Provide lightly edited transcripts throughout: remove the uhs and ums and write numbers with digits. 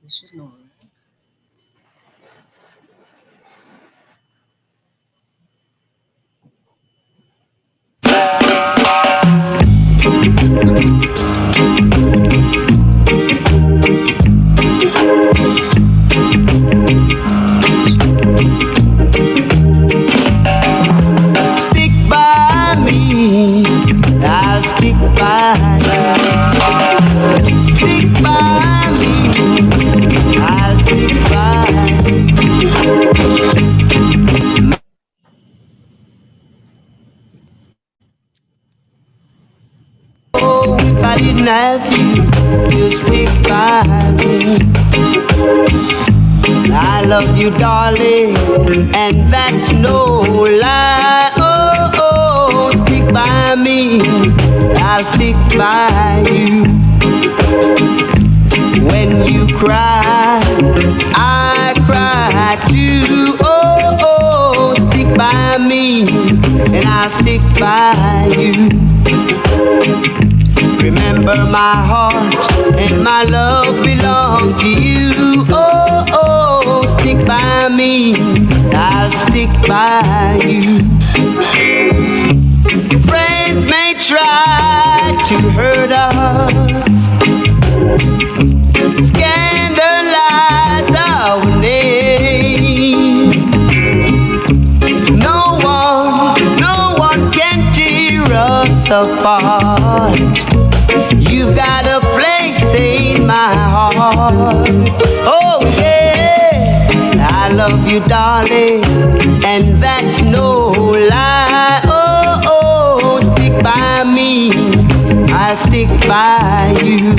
You should know, right? Stick by me, I'll stick by you. Stick by me, I'll stick by you. Oh, if I didn't have you stick by me. I love you, darling, and that's no lie. Oh, oh, stick by me, I'll stick by you. When you cry, I cry too. Oh, oh, stick by me, and I'll stick by you. Remember my heart and my love belong to you. Oh, oh, stick by me, I'll stick by you. Friends may try to hurt us, scandalize our name. No one can tear us apart. You've got a place in my heart. Oh yeah, I love you, darling, and that's no lie. Oh, oh, stick by me, I'll stick by you.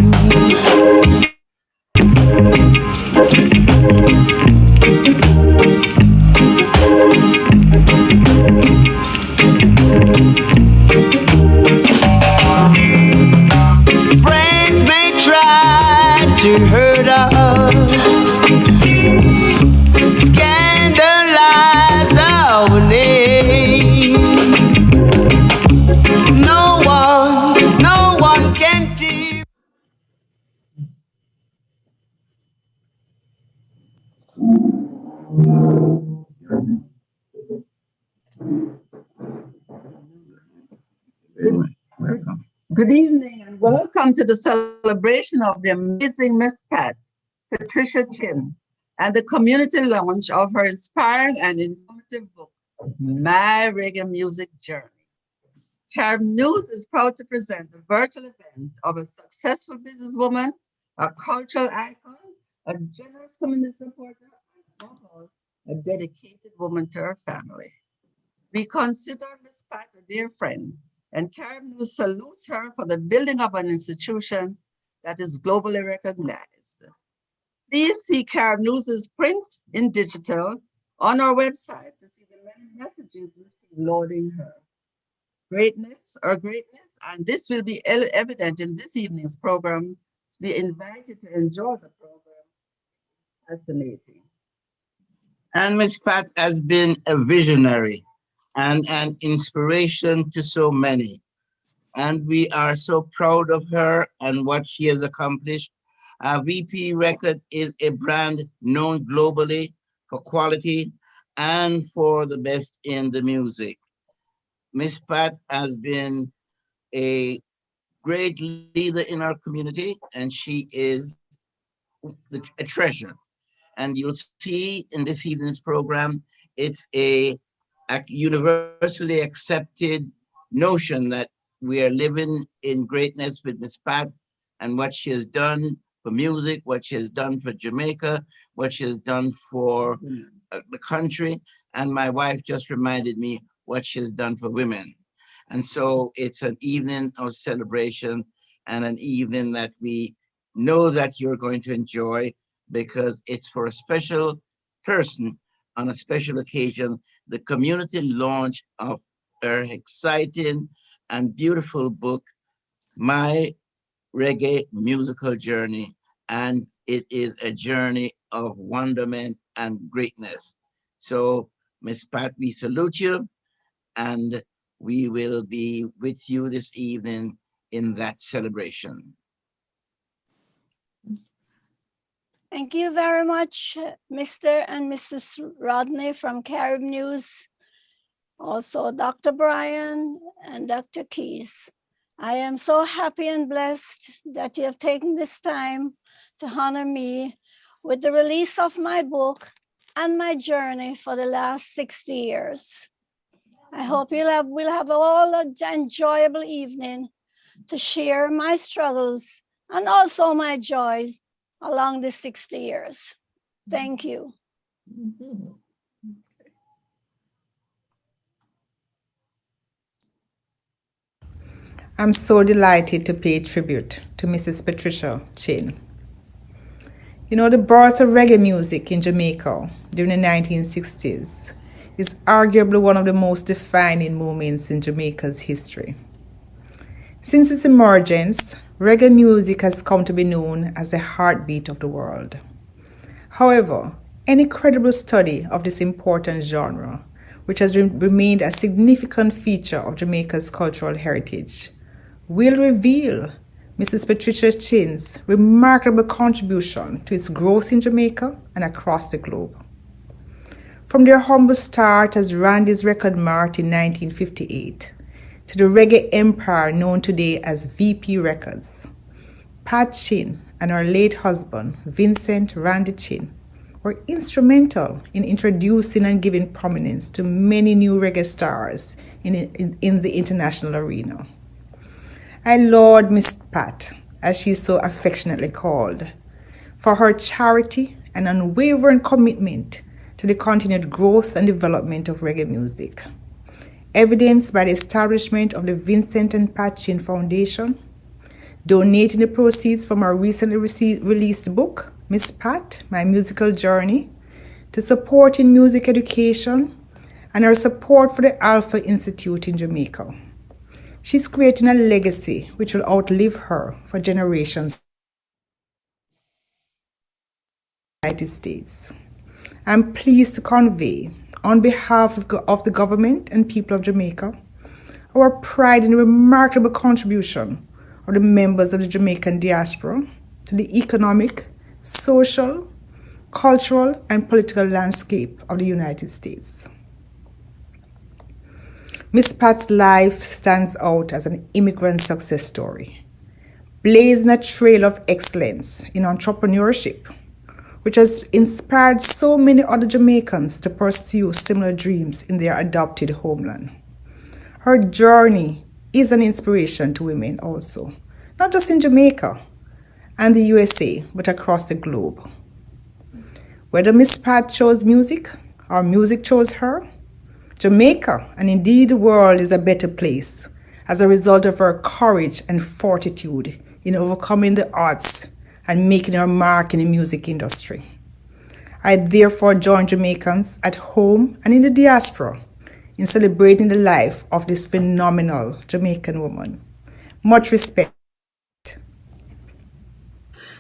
Friends may try to hurt us, scandalize our name. No one can tear. Welcome. Good evening and welcome to the celebration of the amazing Miss Pat, Patricia Chin, and the community launch of her inspiring and informative book, My Reggae Music Journey. Carib News is proud to present the virtual event of a successful businesswoman, a cultural icon, a generous community supporter, and above all, a dedicated woman to her family. We consider Ms. Pat a dear friend, and Carib News salutes her for the building of an institution that is globally recognized. Please see Carib News' print in digital on our website to see the many messages we see loading her. Greatness, and this will be evident in this evening's program. We invite you to enjoy the program. Fascinating. And Miss Pat has been a visionary and an inspiration to so many. And we are so proud of her and what she has accomplished. VP Record is a brand known globally for quality and for the best in the music. Miss Pat has been a great leader in our community, and she is a treasure. And you'll see in this evening's program, it's a universally accepted notion that we are living in greatness with Miss Pat and what she has done for music, what she has done for Jamaica, what she has done for the country. And my wife just reminded me what she has done for women. And so it's an evening of celebration and an evening that we know that you're going to enjoy because it's for a special person on a special occasion, the community launch of her exciting and beautiful book, My Reggae Musical Journey. And it is a journey of wonderment and greatness. So, Miss Pat, we salute you and we will be with you this evening in that celebration. Thank you very much, Mr. and Mrs. Rodney from Carib News. Also, Dr. Brian and Dr. Keys. I am so happy and blessed that you have taken this time to honor me with the release of my book and my journey for the last 60 years. I hope we'll have all an enjoyable evening to share my struggles and also my joys along the 60 years. Thank you. I'm so delighted to pay tribute to Mrs. Patricia Chin. You know, the birth of reggae music in Jamaica during the 1960s is arguably one of the most defining moments in Jamaica's history. Since its emergence, reggae music has come to be known as the heartbeat of the world. However, any credible study of this important genre, which has remained a significant feature of Jamaica's cultural heritage, will reveal Mrs. Patricia Chin's remarkable contribution to its growth in Jamaica and across the globe. From their humble start as Randy's Record Mart in 1958 to the reggae empire known today as VP Records, Pat Chin and her late husband, Vincent Randy Chin, were instrumental in introducing and giving prominence to many new reggae stars in the international arena. I laud Miss Pat, as she's so affectionately called, for her charity and unwavering commitment to the continued growth and development of reggae music, evidenced by the establishment of the Vincent and Pat Chin Foundation, donating the proceeds from our recently released book, Miss Pat, My Musical Journey, to supporting music education, and her support for the Alpha Institute in Jamaica. She's creating a legacy which will outlive her for generations in the United States. I'm pleased to convey, on behalf of the government and people of Jamaica, our pride in the remarkable contribution of the members of the Jamaican diaspora to the economic, social, cultural, and political landscape of the United States. Miss Pat's life stands out as an immigrant success story, blazing a trail of excellence in entrepreneurship, which has inspired so many other Jamaicans to pursue similar dreams in their adopted homeland. Her journey is an inspiration to women also, not just in Jamaica and the USA, but across the globe. Whether Miss Pat chose music or music chose her, Jamaica, and indeed the world, is a better place as a result of her courage and fortitude in overcoming the odds and making her mark in the music industry. I therefore join Jamaicans at home and in the diaspora in celebrating the life of this phenomenal Jamaican woman. Much respect.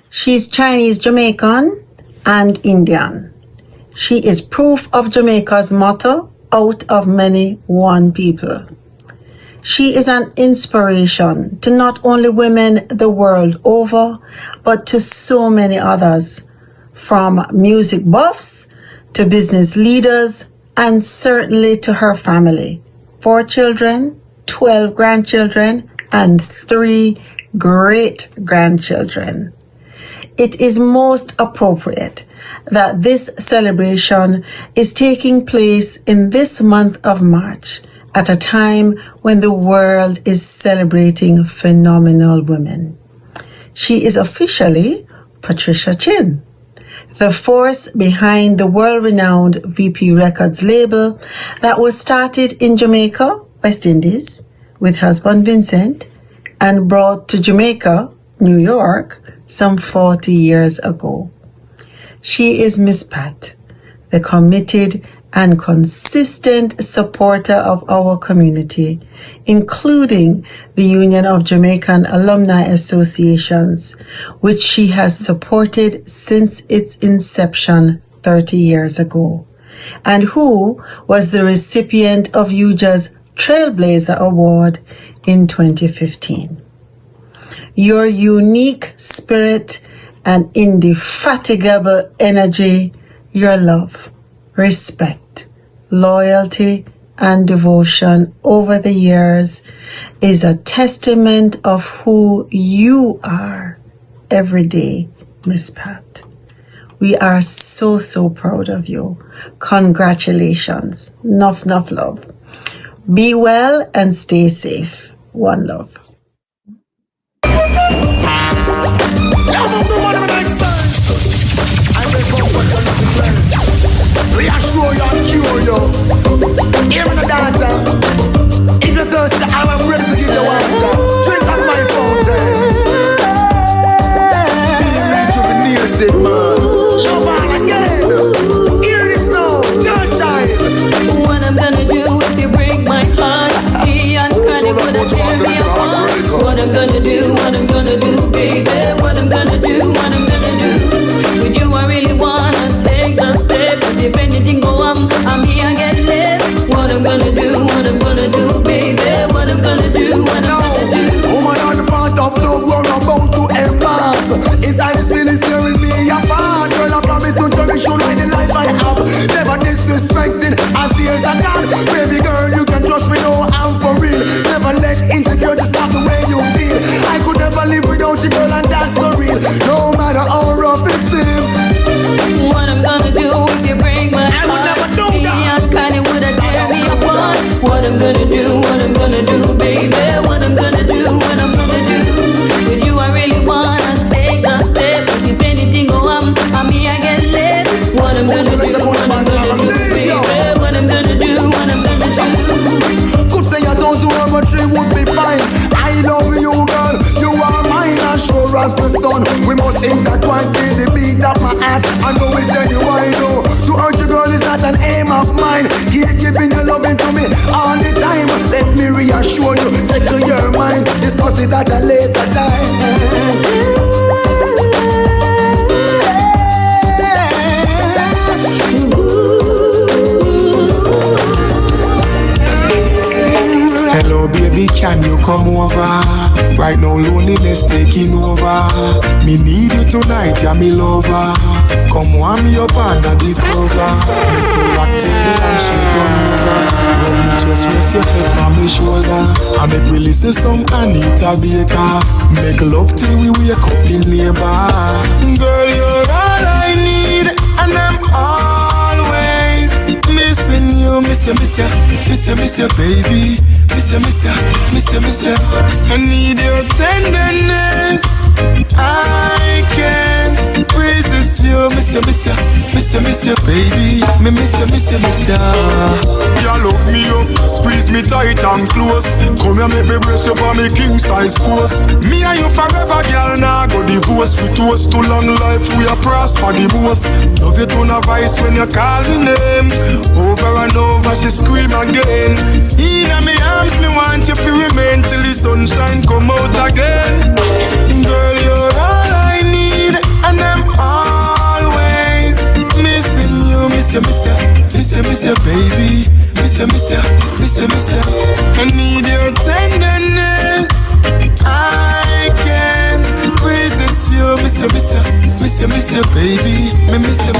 She's Chinese Jamaican and Indian. She is proof of Jamaica's motto, out of many, one people. She is an inspiration to not only women the world over, but to so many others, from music buffs to business leaders, and certainly to her family. 4 children, 12 grandchildren, and 3 great-grandchildren. It is most appropriate that this celebration is taking place in this month of March at a time when the world is celebrating phenomenal women. She is officially Patricia Chin, the force behind the world-renowned VP Records label that was started in Jamaica, West Indies, with husband Vincent, and brought to Jamaica, New York, some 40 years ago. She is Miss Pat, the committed and consistent supporter of our community, including the Union of Jamaican Alumni Associations, which she has supported since its inception 30 years ago, and who was the recipient of UJA's Trailblazer Award in 2015. Your unique spirit, and indefatigable energy, your love, respect, loyalty, and devotion over the years is a testament of who you are every day, Miss Pat. We are so, so proud of you. Congratulations. Enough love. Be well and stay safe. One love. Reassure you and cure you. Hear me, the daughter. If you're thirsty, I'm ready to give you water. Drink up my fountain. Be rejuvenated, man. Love all again. Hear this now, your child. What I'm gonna do if you break my heart? The uncanny gonna tear me apart. What I'm gonna do, baby. What I'm gonna do, with you I really wanna take the step. But if anything go on, I'm here and get left. What I'm gonna do, baby. What I'm gonna do, Woman on the part of love, we're about to embark. Inside this feeling tearing me apart. Girl, I promise to cherish you like the life I have. Never disrespecting as tears are gone. Baby girl, you can trust me, no, I'm for real. Never let insecurity stop the way you feel. I could never live without you, girl, and that's so real. No matter how rough it seems. what I'm gonna do if you break my heart? I would never do that. The uncanny would have tear me apart. What I'm gonna do, baby. What I'm gonna do, with you I really wanna take a step. But if anything go on, I'm here and get left. What I'm gonna do, baby. What I'm gonna do, Could say a dozen over three would be fine. I love you, girl. You are mine, as sure as the sun. We must intertwine, feel the beat of my heart. I know it's genuine, though. To urge you, girl, is not an aim of mine. Keep giving your loving to me all the time. Let me reassure you, settle your mind. Discuss it at a later time. Hello baby, can you come over? Right now loneliness taking over. Me need you tonight, yeah me lover. Come warm me up under the cover. Make me rock till the lampshade turn over. Rub me just rest your head on my shoulder. I make me listen some Anita Baker. Make love till we wake up the neighbor. Girl, you're all I need, and I'm always missing you. Miss you, baby. Miss you. I need your tenderness. I can't resist you. Miss you, baby. Me miss you. You love me up, squeeze me tight and close. Come here, make me brace you for me king size post. Me and you forever, girl. Now go divorce. We toast to long life, we are prosper the most. Love you to a voice when you call me name. Over and over, she scream again. In my arms, me want you to remain till the sunshine come out again. Girl, you're all I need, and I'm always missing you. Miss you, baby. Miss you. I need your tenderness. I can't resist you. Miss you, baby. Me miss you.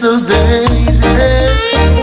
Those days, yeah.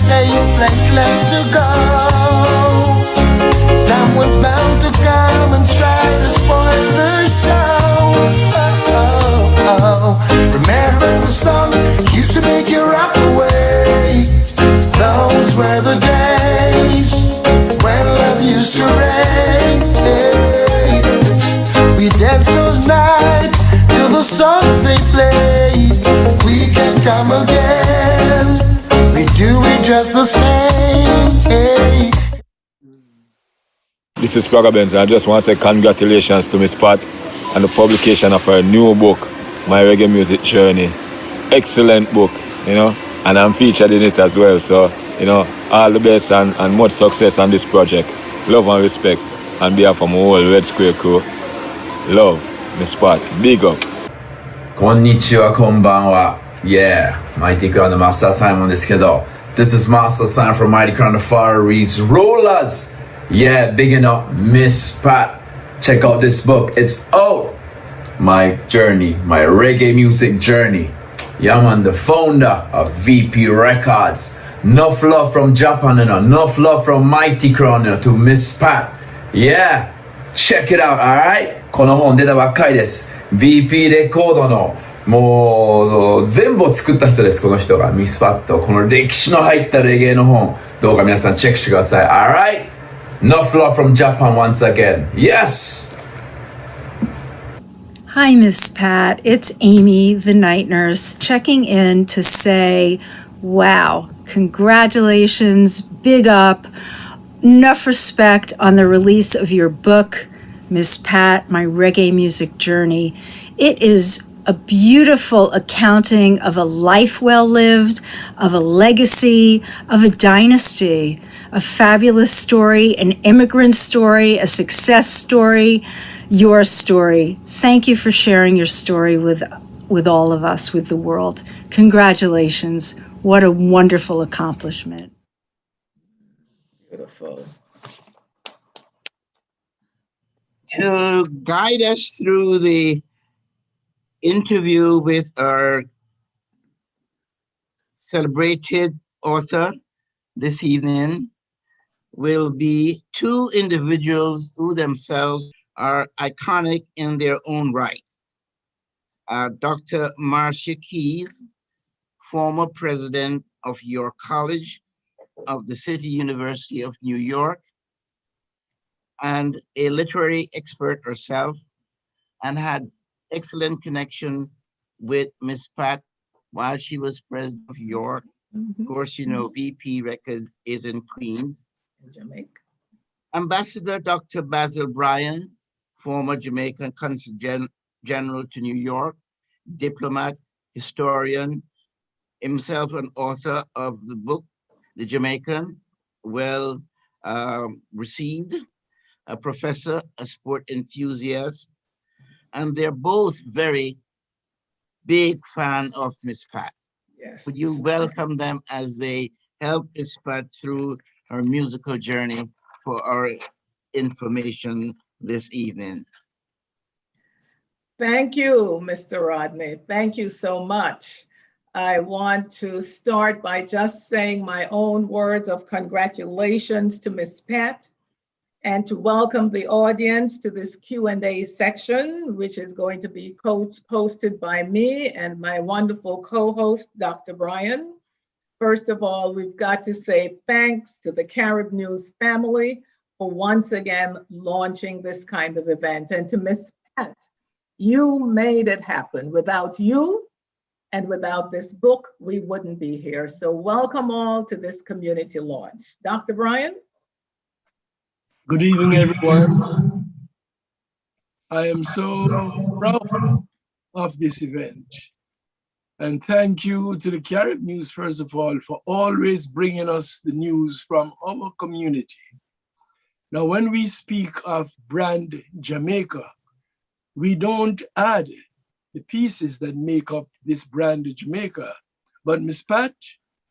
safe place left to go. Someone's bound to come and try to spoil the show. Remember the songs used to make you rock away. Those were the days when love used to reign. We danced all night to the songs they played. We can come again. We do it just the same. This is Praga Benz. I just want to say congratulations to Miss Pat and the publication of her new book, My Reggae Music Journey. Excellent book, you know, and I'm featured in it as well. So, you know, all the best and much success on this project. Love and respect on behalf of my whole Red Square crew. Love, Miss Pat. Big up. Konnichiwa, konbanwa. Yeah, Mighty Crown Master Simon ですけど This is Master Simon from Mighty Crown the Far Reads Rollers. Yeah, bigging up Miss Pat. Check out this book. It's out. My journey, my reggae music journey. Yeah, I'm the founder of VP Records. Enough love from Japan and enough love from Mighty Crown to Miss Pat. Yeah, check it out, alright? この本出たばっかりです。VP レコードのもう全部を作った人です。この人がミスパット。この歴史の入ったレゲエの本。どうか皆さんチェックしてください。alright? Enough love from Japan once again. Yes! Hi, Miss Pat. It's Amy, the night nurse, checking in to say, wow, congratulations, big up, enough respect on the release of your book, Miss Pat, My Reggae Music Journey. It is a beautiful accounting of a life well lived, of a legacy, of a dynasty, a fabulous story, an immigrant story, a success story, your story. Thank you for sharing your story with all of us, with the world. Congratulations. What a wonderful accomplishment. Beautiful. To guide us through the interview with our celebrated author this evening will be two individuals who themselves are iconic in their own right. Dr. Marcia Keyes, former president of York College of the City University of New York, and a literary expert herself, and had excellent connection with Miss Pat while she was president of York. Of course, you know, VP Records is in Queens, in Jamaica. Ambassador Dr. Basil Bryan, former Jamaican Consul General to New York, diplomat, historian, himself an author of the book, The Jamaican, well received, a professor, a sport enthusiast, and they're both very big fan of Miss Pat. Yes. Would you welcome them as they help Miss Pat through her musical journey for our information this evening? Thank you, Mr. Rodney. Thank you so much. I want to start by just saying my own words of congratulations to Miss Pat and to welcome the audience to this Q&A section, which is going to be hosted by me and my wonderful co-host, Dr. Bryan. First of all, we've got to say thanks to the Carib News family for once again launching this kind of event. And to Miss Pat, you made it happen. Without you and without this book, we wouldn't be here. So welcome all to this community launch. Dr. Bryan? Good evening, everyone. I am so proud of this event. And thank you to the Carib News, first of all, for always bringing us the news from our community. Now, when we speak of brand Jamaica, we don't add the pieces that make up this brand Jamaica. But Miss Pat,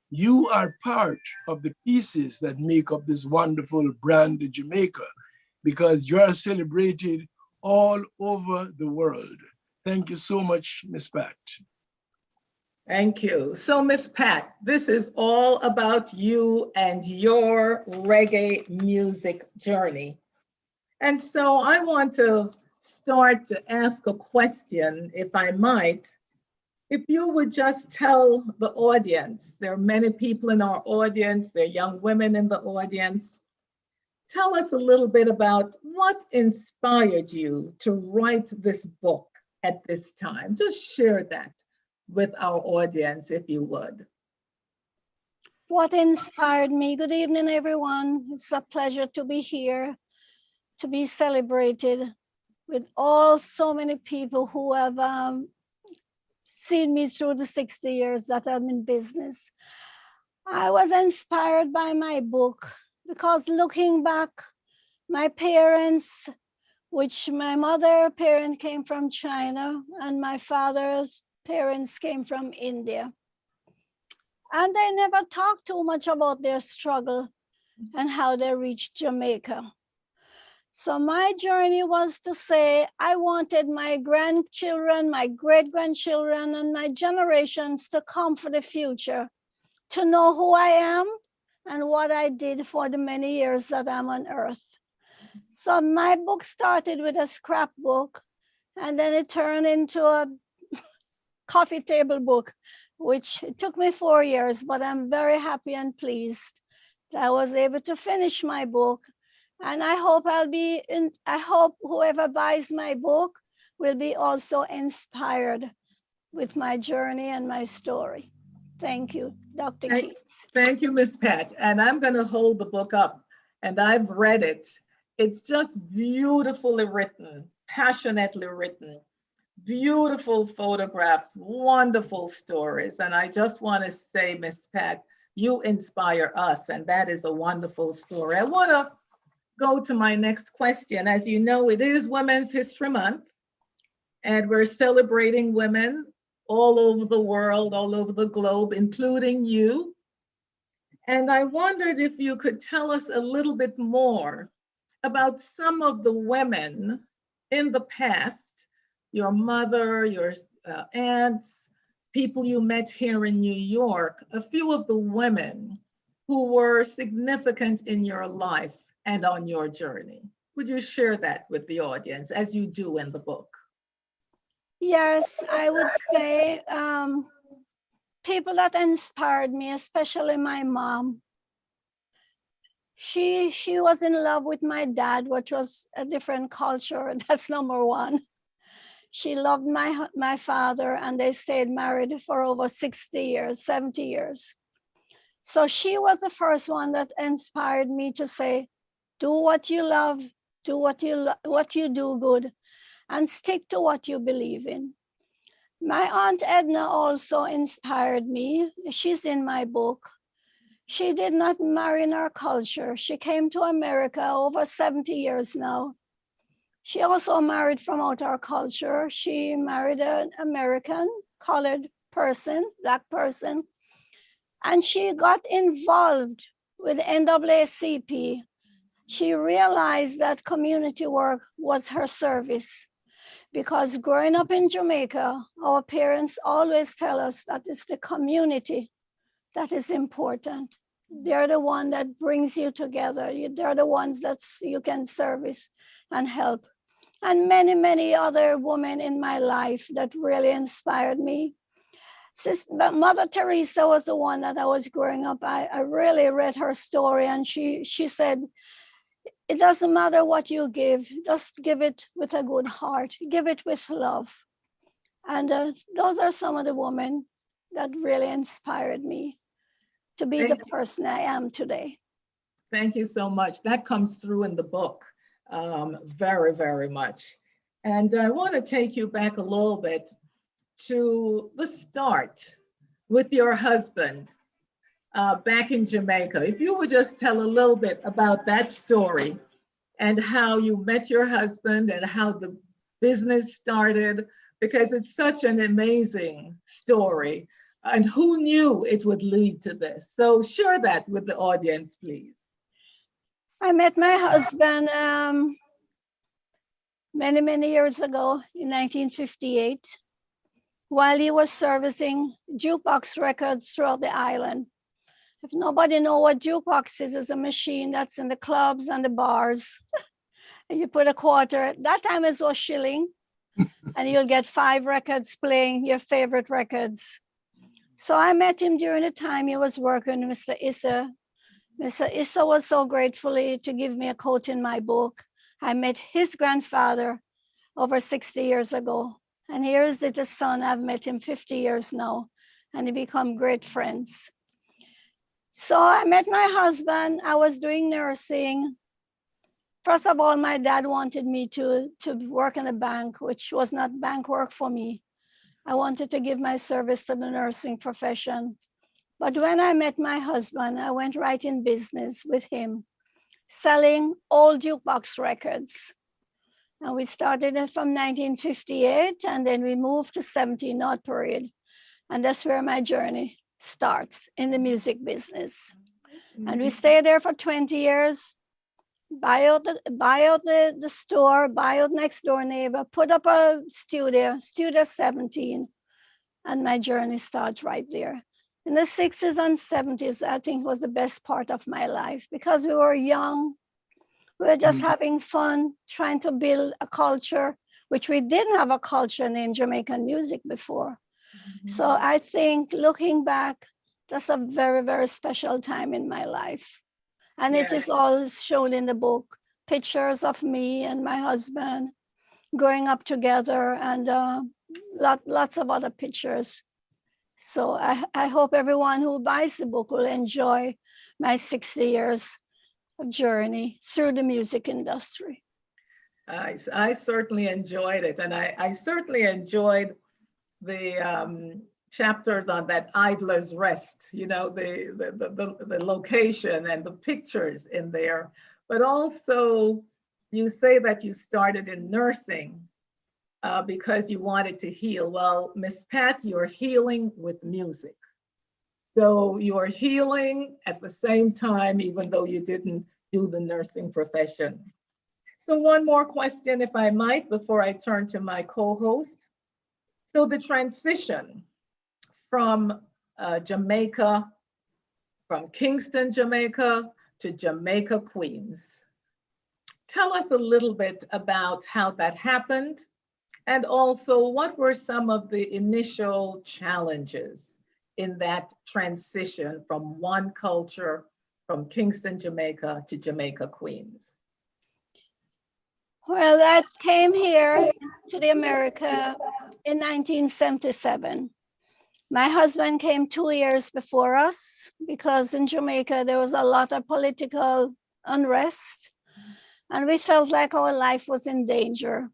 you are part of the pieces that make up this wonderful brand Jamaica, because you are celebrated all over the world. Thank you so much, Miss Pat. Thank you. So, Miss Pat, this is all about you and your reggae music journey. And so I want to start to ask a question, if I might. If you would just tell the audience, there are many people in our audience, there are young women in the audience. Tell us a little bit about what inspired you to write this book at this time. Just share that with our audience, if you would. What inspired me? Good evening, everyone. It's a pleasure to be here, to be celebrated with so many people who have seen me through the 60 years that I'm in business. I was inspired by my book because looking back, my parents, which my mother's parent came from China and my father's parents came from India. And they never talked too much about their struggle and how they reached Jamaica. So my journey was to say, I wanted my grandchildren, my great-grandchildren, and my generations to come for the future, to know who I am and what I did for the many years that I'm on earth. So my book started with a scrapbook, and then it turned into a coffee table book, which took me 4 years, but I'm very happy and pleased that I was able to finish my book. And I hope I hope whoever buys my book will be also inspired with my journey and my story. Thank you, Dr. Keats. Thank you, Miss Pat. And I'm going to hold the book up, and I've read it. It's just beautifully written, passionately written, beautiful photographs, wonderful stories. And I just want to say, Miss Pat, you inspire us, and that is a wonderful story. I want to go to my next question. As you know, it is Women's History Month, and we're celebrating women all over the world, all over the globe, including you. And I wondered if you could tell us a little bit more about some of the women in the past, your mother, your aunts, people you met here in New York, a few of the women who were significant in your life and on your journey. Would you share that with the audience as you do in the book? Yes, I would say people that inspired me, especially my mom. She was in love with my dad, which was a different culture. That's number one. She loved my father, and they stayed married for over 60 years, 70 years. So she was the first one that inspired me to say, do what you love, do what you do good, and stick to what you believe in. My Aunt Edna also inspired me. She's in my book. She did not marry in our culture. She came to America over 70 years now. She also married from out our culture. She married an American colored person, Black person, and she got involved with NAACP. She realized that community work was her service, because growing up in Jamaica, our parents always tell us that it's the community that is important. They're the one that brings you together. They're the ones that you can service and help. And many, many other women in my life that really inspired me. Mother Teresa was the one that I was growing up. I really read her story, and she said, it doesn't matter what you give, just give it with a good heart, give it with love. And those are some of the women that really inspired me to be the person I am today. Thank you so much. That comes through in the book very, very much. And I want to take you back a little bit to the start with your husband back in Jamaica. If you would just tell a little bit about that story and how you met your husband and how the business started, because it's such an amazing story. And who knew it would lead to this? So share that with the audience, please. I met my husband many, many years ago in 1958. while he was servicing jukebox records throughout the island. If nobody know what jukebox is, it's a machine that's in the clubs and the bars. And you put a quarter, that time it was shilling, and you'll get 5 records playing your favorite records. So I met him during the time he was working with Mr. Issa. Mr. Issa was so gratefully to give me a quote in my book. I met his grandfather over 60 years ago. And here is the son. I've met him 50 years now, and we become great friends. So I met my husband. I was doing nursing. First of all, my dad wanted me to work in a bank, which was not bank work for me. I wanted to give my service to the nursing profession. But when I met my husband, I went right in business with him, selling old jukebox records. And we started it from 1958, and then we moved to 17 odd period. And that's where my journey starts in the music business. And we stayed there for 20 years, buy out the store, buy out next door neighbor, put up a studio 17, and my journey starts right there. In the 60s and 70s, I think was the best part of my life because we were young. We were just having fun, trying to build a culture, which we didn't have a culture named Jamaican music before. So I think looking back, that's a very, very special time in my life. And it is all shown in the book, pictures of me and my husband growing up together and lots of other pictures. So I hope everyone who buys the book will enjoy my 60 years of journey through the music industry. I certainly enjoyed it. And I certainly enjoyed the chapters on that Idler's Rest, you know, the location and the pictures in there. But also you say that you started in nursing because you wanted to heal. Well, Miss Pat, you're healing with music. So you are healing at the same time, even though you didn't do the nursing profession. So one more question, if I might, before I turn to my co-host. So the transition from Jamaica, from Kingston, Jamaica to Jamaica, Queens. Tell us a little bit about how that happened, and also what were some of the initial challenges in that transition from one culture, from Kingston, Jamaica to Jamaica, Queens? Well, I came here to the America in 1977. My husband came 2 years before us because in Jamaica there was a lot of political unrest and we felt like our life was in danger.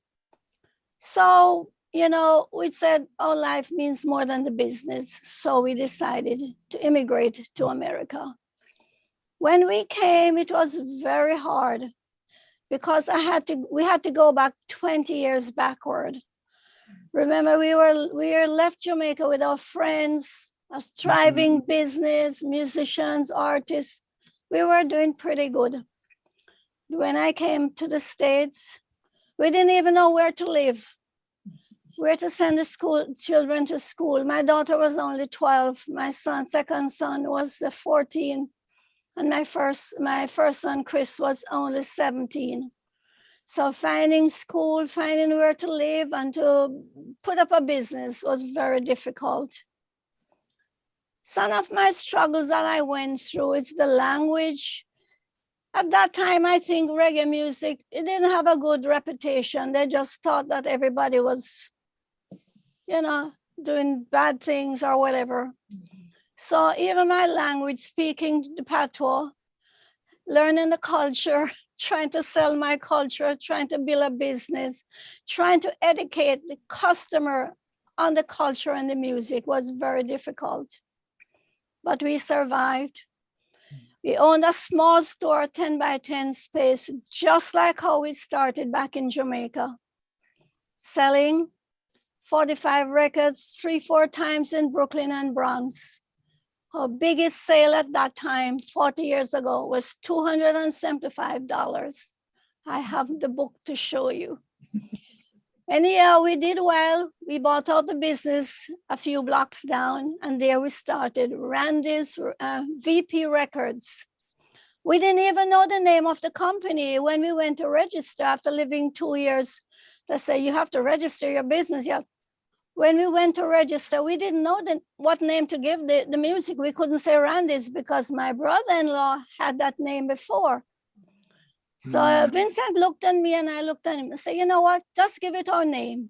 So, you know, we said our life means more than the business. So we decided to immigrate to America. When we came, it was very hard because we had to go back 20 years backward. Remember, we were left Jamaica with our friends, a thriving business, musicians, artists. We were doing pretty good. When I came to the States, we didn't even know where to live, where to send the children to school. My daughter was only 12. My second son was 14. And my first son, Chris, was only 17. So finding school, finding where to live and to put up a business was very difficult. Some of my struggles that I went through is the language. At that time, I think reggae music, it didn't have a good reputation. They just thought that everybody was, you know, doing bad things or whatever. So even my language, speaking the patois, learning the culture, trying to sell my culture, trying to build a business, trying to educate the customer on the culture and the music was very difficult. But we survived. We owned a small store, 10 by 10 space, just like how we started back in Jamaica, selling 45 records 3-4 times in Brooklyn and Bronx. Our biggest sale at that time, 40 years ago, was $275. I have the book to show you. Anyhow, we did well. We bought out the business a few blocks down, and there we started Randy's VP Records. We didn't even know the name of the company. When we went to register after living 2 years, they say you have to register your business. Yeah. When we went to register, we didn't know what name to give the music. We couldn't say Randy's because my brother-in-law had that name before. So Vincent looked at me and I looked at him and said, you know what, just give it our name.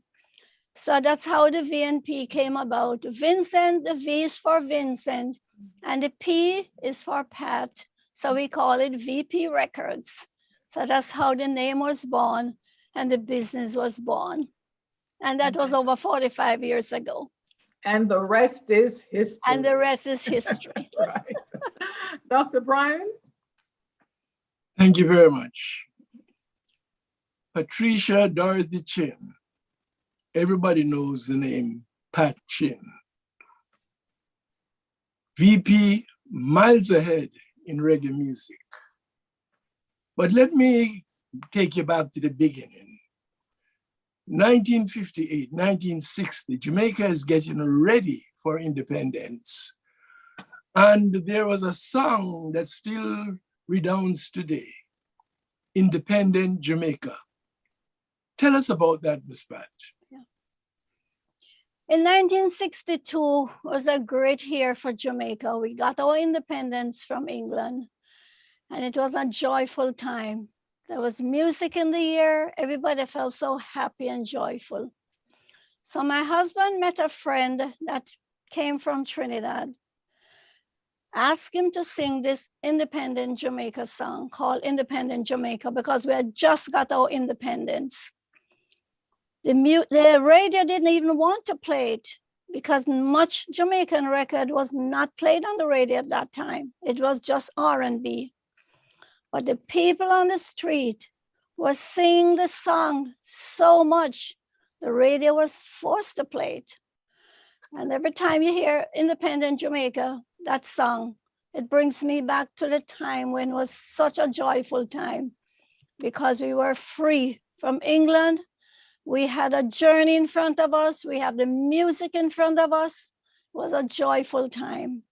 So that's how the VNP came about. Vincent, the V is for Vincent, and the P is for Pat. So we call it VP Records. So that's how the name was born and the business was born. And that was over 45 years ago. And the rest is history. And the rest is history. Right. Dr. Brian? Thank you very much. Patricia Dorothy Chin. Everybody knows the name Pat Chin. VP, miles ahead in reggae music. But let me take you back to the beginning. 1958, 1960, Jamaica is getting ready for independence. And there was a song that still redounds today, Independent Jamaica. Tell us about that, Ms. Pat. In 1962 was a great year for Jamaica. We got our independence from England, and it was a joyful time. There was music in the air. Everybody felt so happy and joyful. So my husband met a friend that came from Trinidad, asked him to sing this Independent Jamaica song called Independent Jamaica because we had just got our independence. The radio didn't even want to play it because much Jamaican record was not played on the radio at that time. It was just R&B. But the people on the street were singing the song so much, the radio was forced to play it. And every time you hear Independent Jamaica, that song, it brings me back to the time when it was such a joyful time because we were free from England. We had a journey in front of us. We have the music in front of us. It was a joyful time.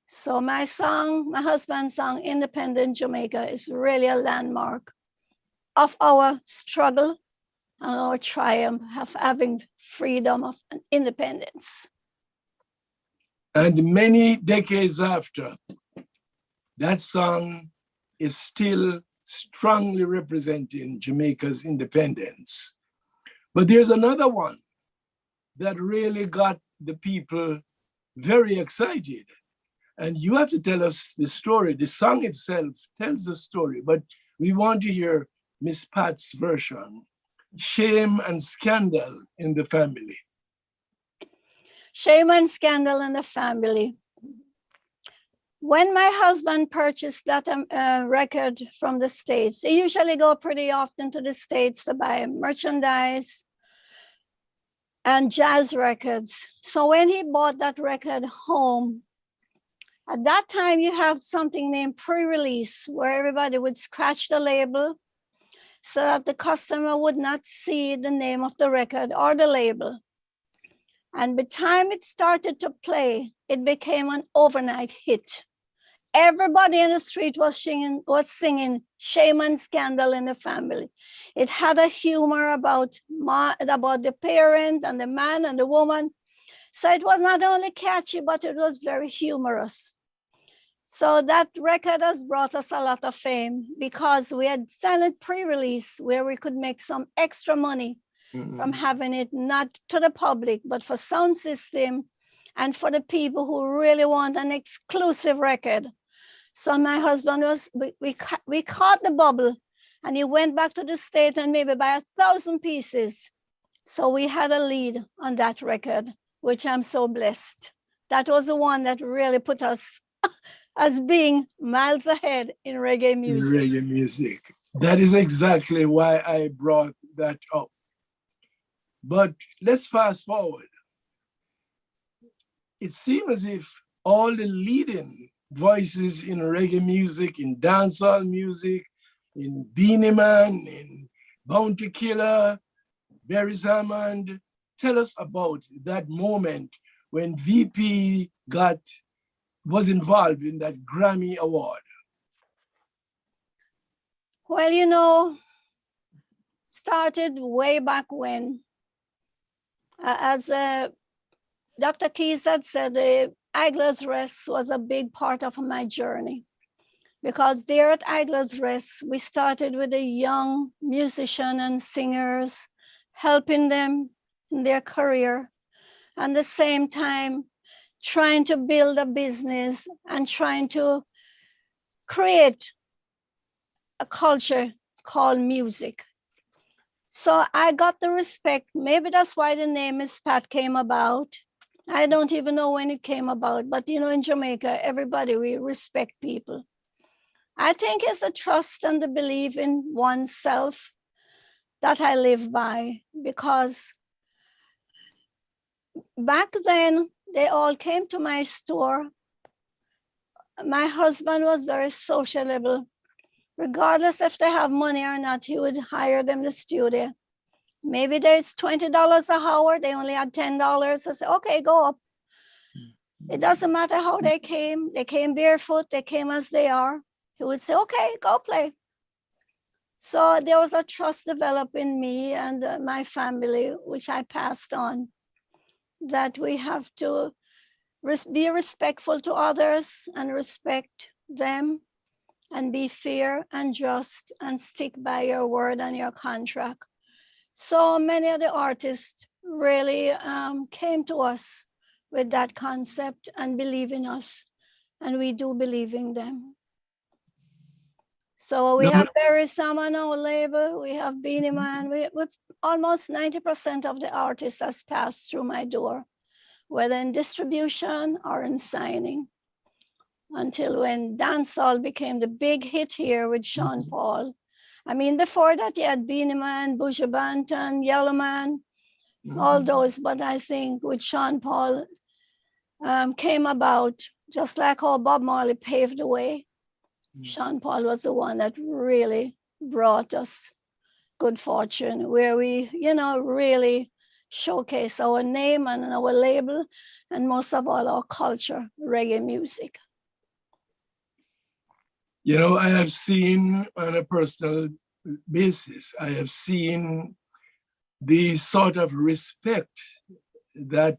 So my song, my husband's song, Independent Jamaica, is really a landmark of our struggle and our triumph of having freedom of independence. And many decades after, that song is still strongly representing Jamaica's independence. But there's another one that really got the people very excited. And you have to tell us the story. The song itself tells the story, but we want to hear Miss Pat's version, Shame and Scandal in the Family. Shame and Scandal in the Family. When my husband purchased that record from the States, he usually go pretty often to the States to buy merchandise and jazz records. So when he bought that record home, at that time you have something named pre-release where everybody would scratch the label so that the customer would not see the name of the record or the label. And by the time it started to play, it became an overnight hit. Everybody in the street was singing Shame and Scandal in the Family. It had a humor about the parent and the man and the woman. So it was not only catchy, but it was very humorous. So that record has brought us a lot of fame because we had done it pre-release where we could make some extra money from having it not to the public, but for sound system and for the people who really want an exclusive record. So my husband we caught the bubble and he went back to the States and maybe buy 1,000 pieces. So we had a lead on that record, which I'm so blessed. That was the one that really put us as being miles ahead in reggae music. Reggae music. That is exactly why I brought that up. But let's fast forward. It seems as if all the leading voices in reggae music, in dancehall music, in Beanie Man, in Bounty Killer, Barry Salmond, tell us about that moment when VP was involved in that Grammy Award. Well, started way back when, as Dr. Keys had said, the Idler's Rest was a big part of my journey, because there at Idler's Rest, we started with the young musicians and singers, helping them in their career, and at the same time, trying to build a business and trying to create a culture called music. So I got the respect. Maybe that's why the name Miss Pat came about. I don't even know when it came about, but in Jamaica, everybody, we respect people. I think it's the trust and the belief in oneself that I live by, because back then, they all came to my store. My husband was very sociable. Regardless if they have money or not, he would hire them to studio. Maybe there's $20 an hour, they only had $10. I said, okay, go up. It doesn't matter how they came barefoot, they came as they are. He would say, okay, go play. So there was a trust developed in me and my family, which I passed on, that we have to be respectful to others and respect them, and be fair and just and stick by your word and your contract. So many of the artists really came to us with that concept and believe in us, and we do believe in them. So we have Barry Sam on our label, we have Beanie Man, with almost 90% of the artists has passed through my door, whether in distribution or in signing, until when dancehall became the big hit here with Sean Paul. I mean, before that, you had Beanie Man, Buju Banton, Yellow Man, all those, but I think with Sean Paul came about, just like how Bob Marley paved the way. Sean Paul was the one that really brought us good fortune, where we, really showcase our name and our label, and most of all, our culture, reggae music. I have seen on a personal basis, I have seen the sort of respect that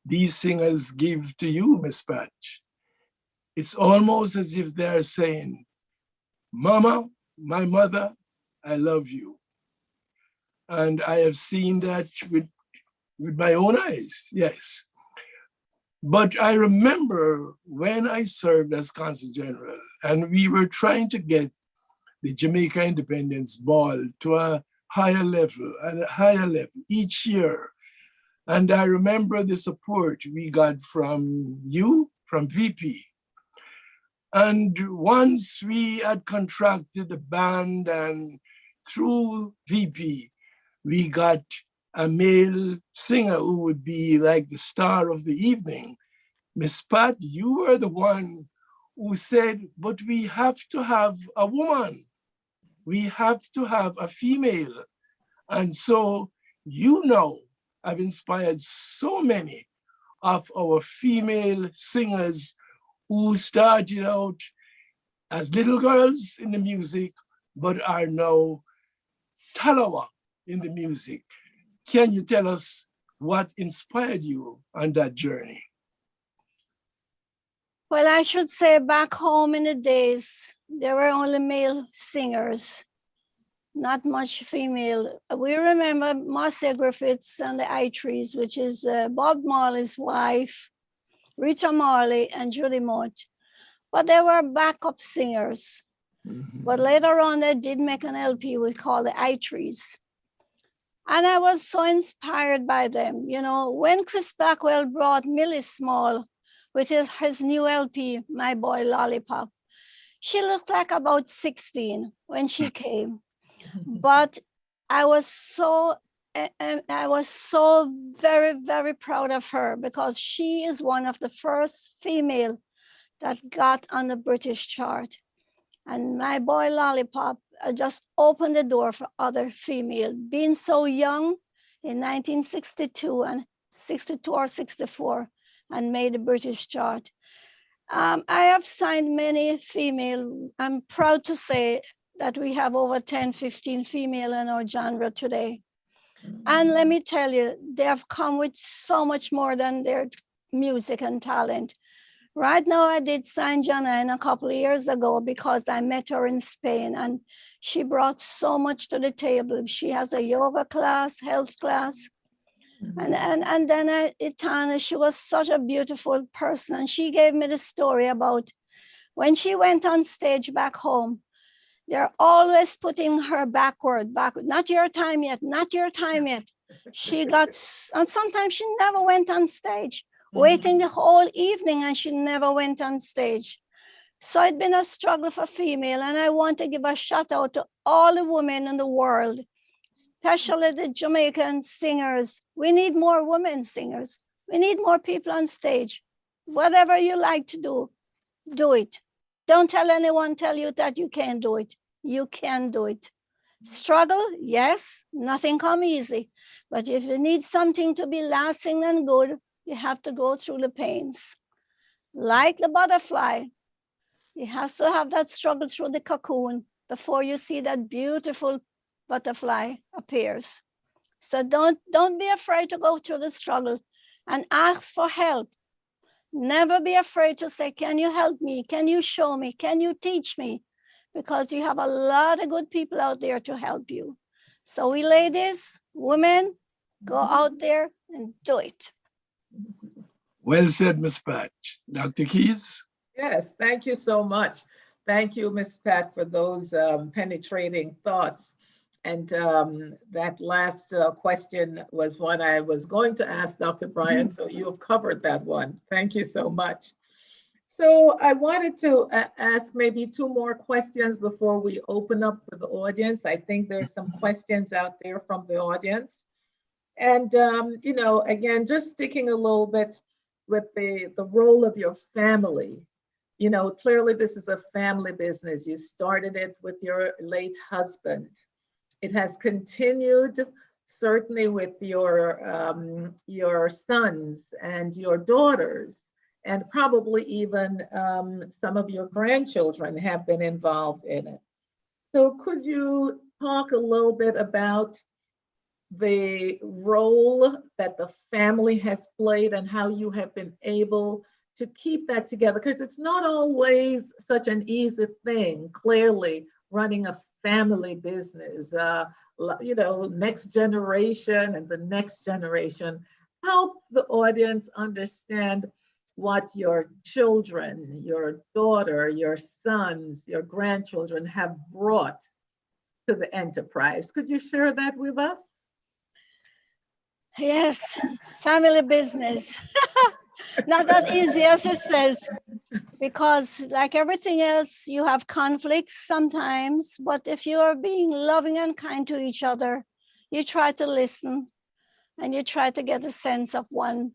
these singers give to you, Miss Pat. It's almost as if they're saying, Mama, my mother, I love you. And I have seen that with my own eyes, yes. But I remember when I served as Consul General, and we were trying to get the Jamaica Independence Ball to a higher level and a higher level each year. And I remember the support we got from you, from VP. And once we had contracted the band, and through VP, we got a male singer who would be like the star of the evening. Miss Pat, you were the one who said, but we have to have a woman. We have to have a female. And so have inspired so many of our female singers who started out as little girls in the music, but are now talawa in the music. Can you tell us what inspired you on that journey? Well, I should say back home in the days, there were only male singers, not much female. We remember Marcia Griffiths and the I-Trees, which is Bob Marley's wife, Rita Marley, and Judy Mott. But they were backup singers. But later on, they did make an LP we call the I-Trees. And I was so inspired by them. When Chris Blackwell brought Millie Small with his new LP, My Boy Lollipop, she looked like about 16 when she came. But I was so very, very proud of her, because she is one of the first female that got on the British chart. And My Boy Lollipop just opened the door for other female. Being so young in 1962 and 62 or 64 and made the British chart. I have signed many female. I'm proud to say that we have over 10, 15 female in our genre today. And let me tell you, they have come with so much more than their music and talent. Right now, I did sign Janine a couple of years ago because I met her in Spain and she brought so much to the table. She has a yoga class, health class. And then Itana, she was such a beautiful person. And she gave me the story about when she went on stage back home, they're always putting her backward, not your time yet, not your time yet. She got, and sometimes she never went on stage, waiting the whole evening and she never went on stage. So it's been a struggle for female, and I want to give a shout out to all the women in the world, especially the Jamaican singers. We need more women singers. We need more people on stage. Whatever you like to do, do it. Don't tell anyone, tell you that you can't do it. You can do it. Struggle, yes, nothing come easy. But if you need something to be lasting and good, you have to go through the pains. Like the butterfly, you have to have that struggle through the cocoon before you see that beautiful butterfly appears. So don't be afraid to go through the struggle and ask for help. Never be afraid to say, can you help me? Can you show me? Can you teach me? Because you have a lot of good people out there to help you. So we ladies, women, go out there and do it. Well said, Miss Patch. Dr. Keys? Yes, thank you so much. Thank you, Ms. Pat, for those penetrating thoughts. And that last question was one I was going to ask Dr. Brian, so you have covered that one. Thank you so much. So I wanted to ask maybe two more questions before we open up for the audience. I think there's some questions out there from the audience. And, you know, again, just sticking a little bit with the role of your family. You know, clearly this is a family business. You started it with your late husband. It has continued certainly with your sons and your daughters, and probably even some of your grandchildren have been involved in it. So could you talk a little bit about the role that the family has played and how you have been able to keep that together? Because it's not always such an easy thing, clearly, running a family business, you know, next generation and the next generation. Help the audience understand what your children, your daughter, your sons, your grandchildren have brought to the enterprise. Could you share that with us? Yes, family business. Not that easy as it says, because like everything else, you have conflicts sometimes, but if you are being loving and kind to each other, you try to listen and you try to get a sense of one.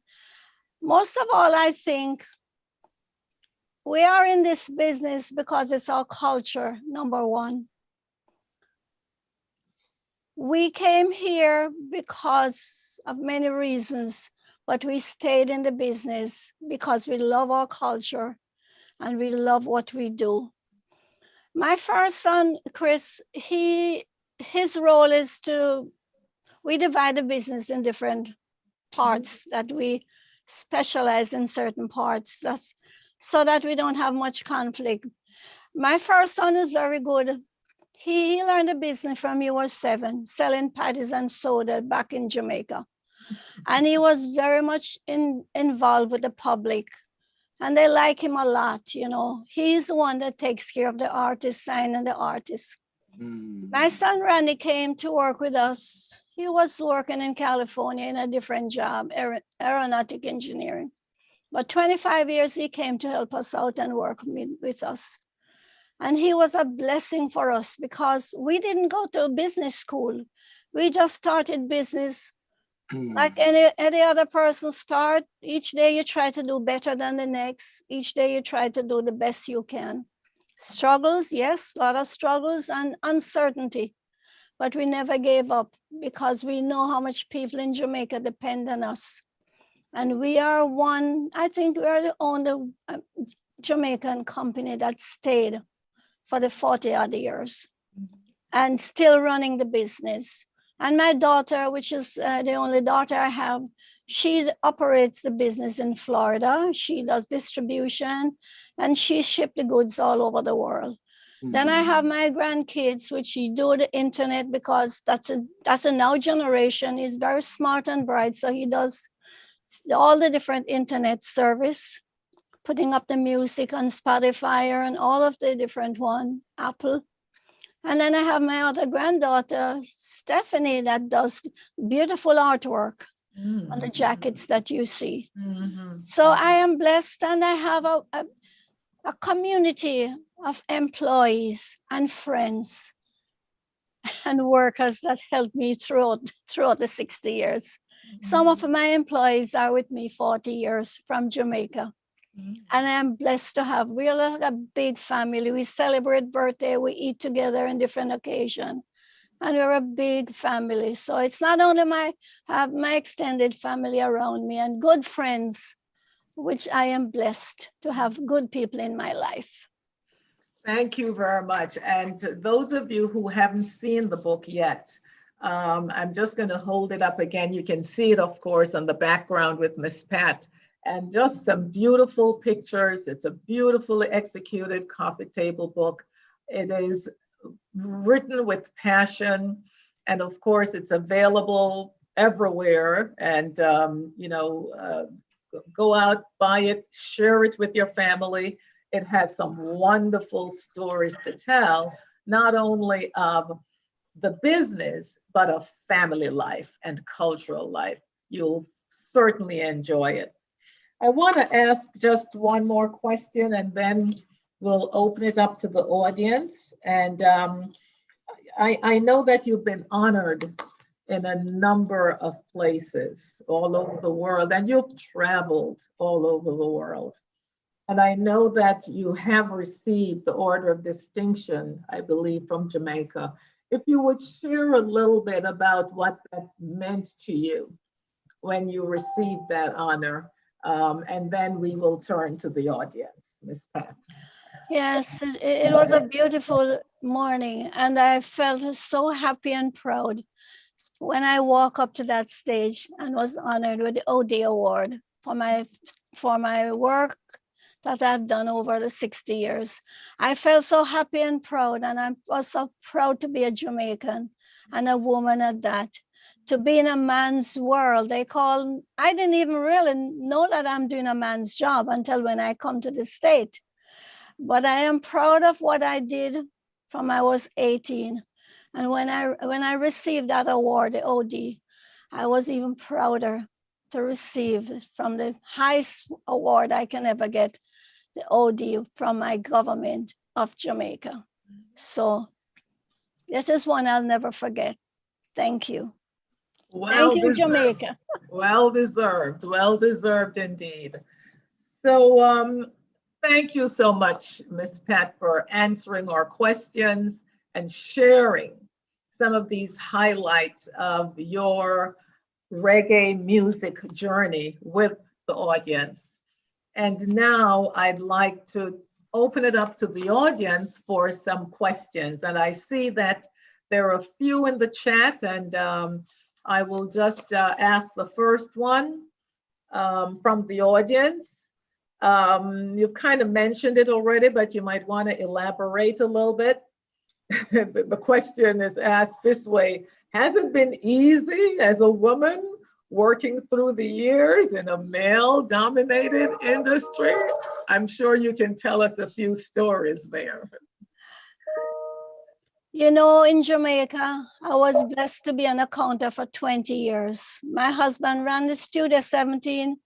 Most of all, I think we are in this business because it's our culture, number one. We came here because of many reasons, but we stayed in the business because we love our culture and we love what we do. My first son, Chris, his role is we divide the business in different parts, that we specialize in certain parts, that's so that we don't have much conflict. My first son is very good. He learned the business from he was 7, selling patties and soda back in Jamaica. And he was very much involved with the public. And they like him a lot, you know. He's the one that takes care of the artist, signing the artist. My son Randy came to work with us. He was working in California in a different job, aeronautic engineering. But 25 years he came to help us out and work with us. And he was a blessing for us because we didn't go to a business school. We just started business like any other person start. Each day you try to do better than the next. Each day you try to do the best you can. Struggles, yes, a lot of struggles and uncertainty. but we never gave up because we know how much people in Jamaica depend on us. And we are one, I think we are the only Jamaican company that stayed for the 40 odd years and still running the business. And my daughter, which is the only daughter I have, she operates the business in Florida. She does distribution and she ships the goods all over the world. Then I have my grandkids, which he do the internet because that's a now generation. He's very smart and bright. So he does all the different internet service, putting up the music on Spotify and all of the different one, Apple. And then I have my other granddaughter, Stephanie, that does beautiful artwork on the jackets that you see. So I am blessed, and I have a community of employees and friends and workers that helped me throughout the 60 years. Some of my employees are with me 40 years from Jamaica. And I'm blessed to have, we're like a big family. We celebrate birthday, we eat together in different occasions. And we're a big family. So it's not only I have my extended family around me and good friends, which I am blessed to have good people in my life. Thank you very much. And those of you who haven't seen the book yet, I'm just going to hold it up again. You can see it, of course, on the background with Miss Pat. And just some beautiful pictures. It's a beautifully executed coffee table book. It is written with passion. And of course, it's available everywhere. And, go out, buy it, share it with your family. It has some wonderful stories to tell, not only of the business, but of family life and cultural life. You'll certainly enjoy it. I want to ask just one more question, and then we'll open it up to the audience. And I know that you've been honored in a number of places all over the world, and you've traveled all over the world. And I know that you have received the Order of Distinction, I believe, from Jamaica. If you would share a little bit about what that meant to you when you received that honor. And then we will turn to the audience, Ms. Pat. Yes, it was a beautiful morning, and I felt so happy and proud when I walked up to that stage and was honored with the OD Award for my work that I've done over the 60 years. I felt so happy and proud, and I was so proud to be a Jamaican and a woman at that. To be in a man's world, I didn't even really know that I'm doing a man's job until when I come to the state. But I am proud of what I did from I was 18. And when I received that award, the OD, I was even prouder to receive from the highest award I can ever get, the OD from my government of Jamaica. So this is one I'll never forget. Thank you. Well Thank you, deserved. Jamaica. Well deserved indeed. So thank you so much, Ms. Pat, for answering our questions and sharing some of these highlights of your reggae music journey with the audience. And now I'd like to open it up to the audience for some questions. And I see that there are a few in the chat, and I will just ask the first one from the audience. You've kind of mentioned it already, but you might want to elaborate a little bit. The question is asked this way: has it been easy as a woman working through the years in a male-dominated industry? I'm sure you can tell us a few stories there. You know, in Jamaica, I was blessed to be an accountant for 20 years. My husband ran the studio 17,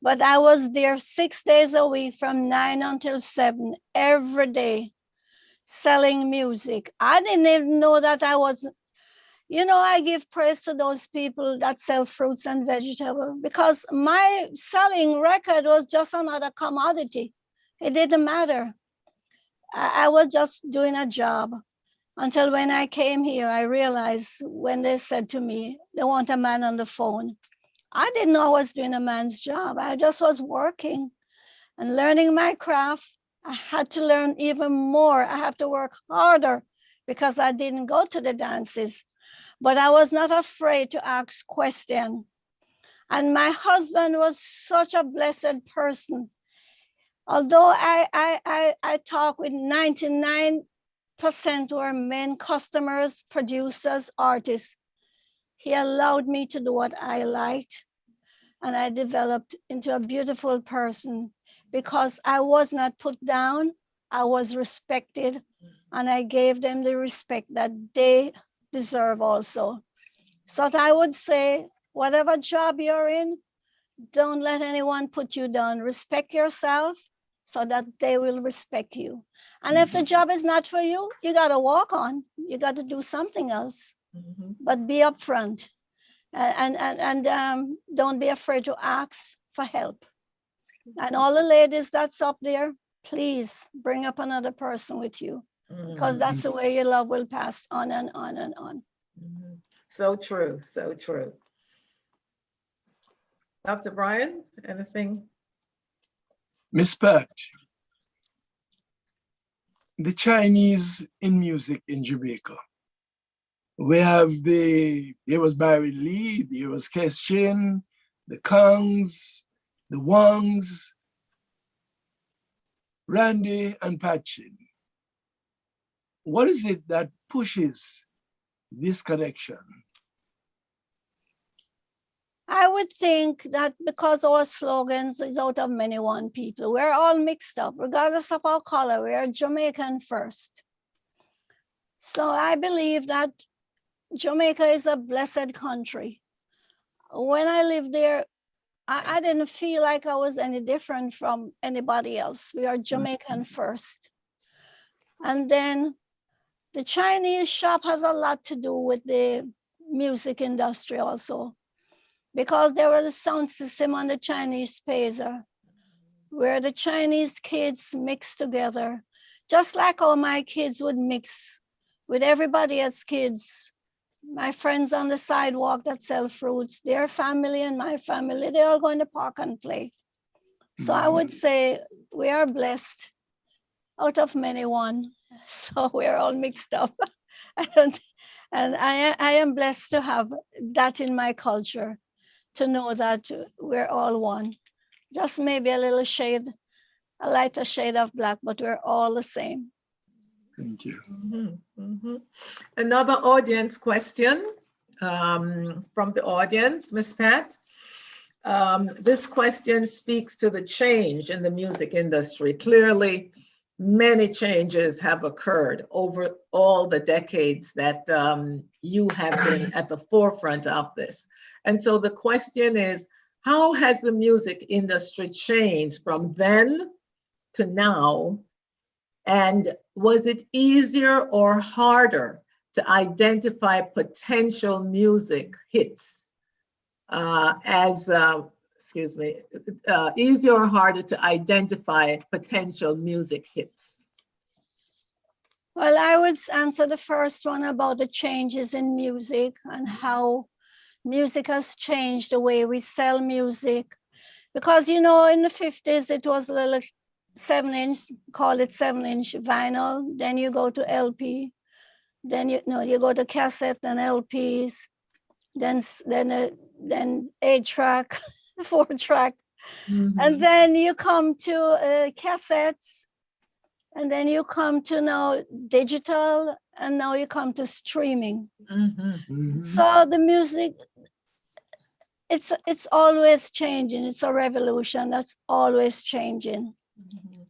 but I was there 6 days a week from 9 until 7 every day selling music. I didn't even know that I was, I give praise to those people that sell fruits and vegetables, because my selling record was just another commodity. It didn't matter. I was just doing a job. Until when I came here, I realized when they said to me, they want a man on the phone. I didn't know I was doing a man's job. I just was working and learning my craft. I had to learn even more. I have to work harder because I didn't go to the dances. But I was not afraid to ask questions. And my husband was such a blessed person. Although I talk with 99% were men, customers, producers, artists, he allowed me to do what I liked. And I developed into a beautiful person because I was not put down, I was respected, and I gave them the respect that they deserve also. So I would say, whatever job you're in, don't let anyone put you down. Respect yourself so that they will respect you. And if the job is not for you, you got to walk on. You got to do something else. But be upfront and don't be afraid to ask for help. And all the ladies that's up there, please bring up another person with you, because that's the way your love will pass on and on and on. So true, so true. Dr. Brian, anything? Miss Pat, the Chinese in music in Jamaica. We have there was Barry Lee, there was Chin, the Kongs, the Wangs, Randy and Patchin. What is it that pushes this connection? I would think that because our slogans is out of many one people, we're all mixed up, regardless of our color, we're Jamaican first. So I believe that Jamaica is a blessed country. When I lived there, I didn't feel like I was any different from anybody else. We are Jamaican first. And then the Chinese shop has a lot to do with the music industry also, because there was a sound system on the Chinese Pazer where the Chinese kids mix together, just like how my kids would mix with everybody as kids. My friends on the sidewalk that sell fruits, their family and my family, they all go in the park and play. So I would say we are blessed out of many one. So we're all mixed up. And I am blessed to have that in my culture, to know that we're all one. Just maybe a little shade, a lighter shade of black, but we're all the same. Thank you. Another audience question from the audience, Miss Pat. This question speaks to the change in the music industry. Clearly, many changes have occurred over all the decades that you have been at the forefront of this. And so the question is, how has the music industry changed from then to now? And was it easier or harder to identify potential music hits easier or harder to identify potential music hits? Well, I would answer the first one about the changes in music and how music has changed the way we sell music. Because, you know, in the 50s, it was a little 7-inch, call it 7-inch vinyl. Then you go to LP. Then you go to cassette and LPs. Then 8-track, 4-track. And then you come to cassettes. And then you come to now digital. And now you come to streaming. So the music, it's always changing. It's a revolution that's always changing.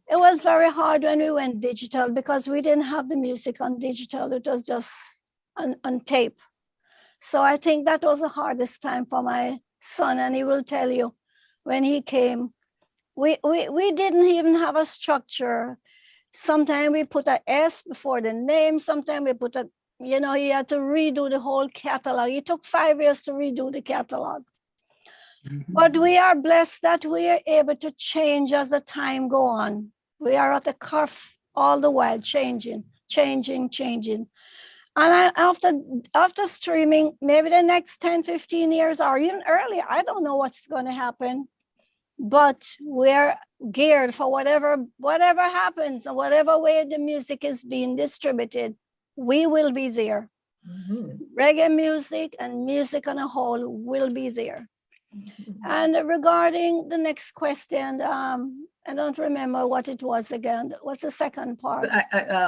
It was very hard when we went digital because we didn't have the music on digital. It was just on tape. So I think that was the hardest time for my son. And he will tell you, when he came, we didn't even have a structure. Sometimes we put an S before the name. Sometimes we put he had to redo the whole catalog. It took 5 years to redo the catalog. But we are blessed that we are able to change as the time go on. We are at the cuff all the while changing. changing. And after streaming, maybe the next 10, 15 years or even earlier, I don't know what's going to happen, but we're geared for whatever happens, and whatever way the music is being distributed, we will be there. Reggae music and music on a whole will be there. And regarding the next question, I don't remember what it was again. What's the second part?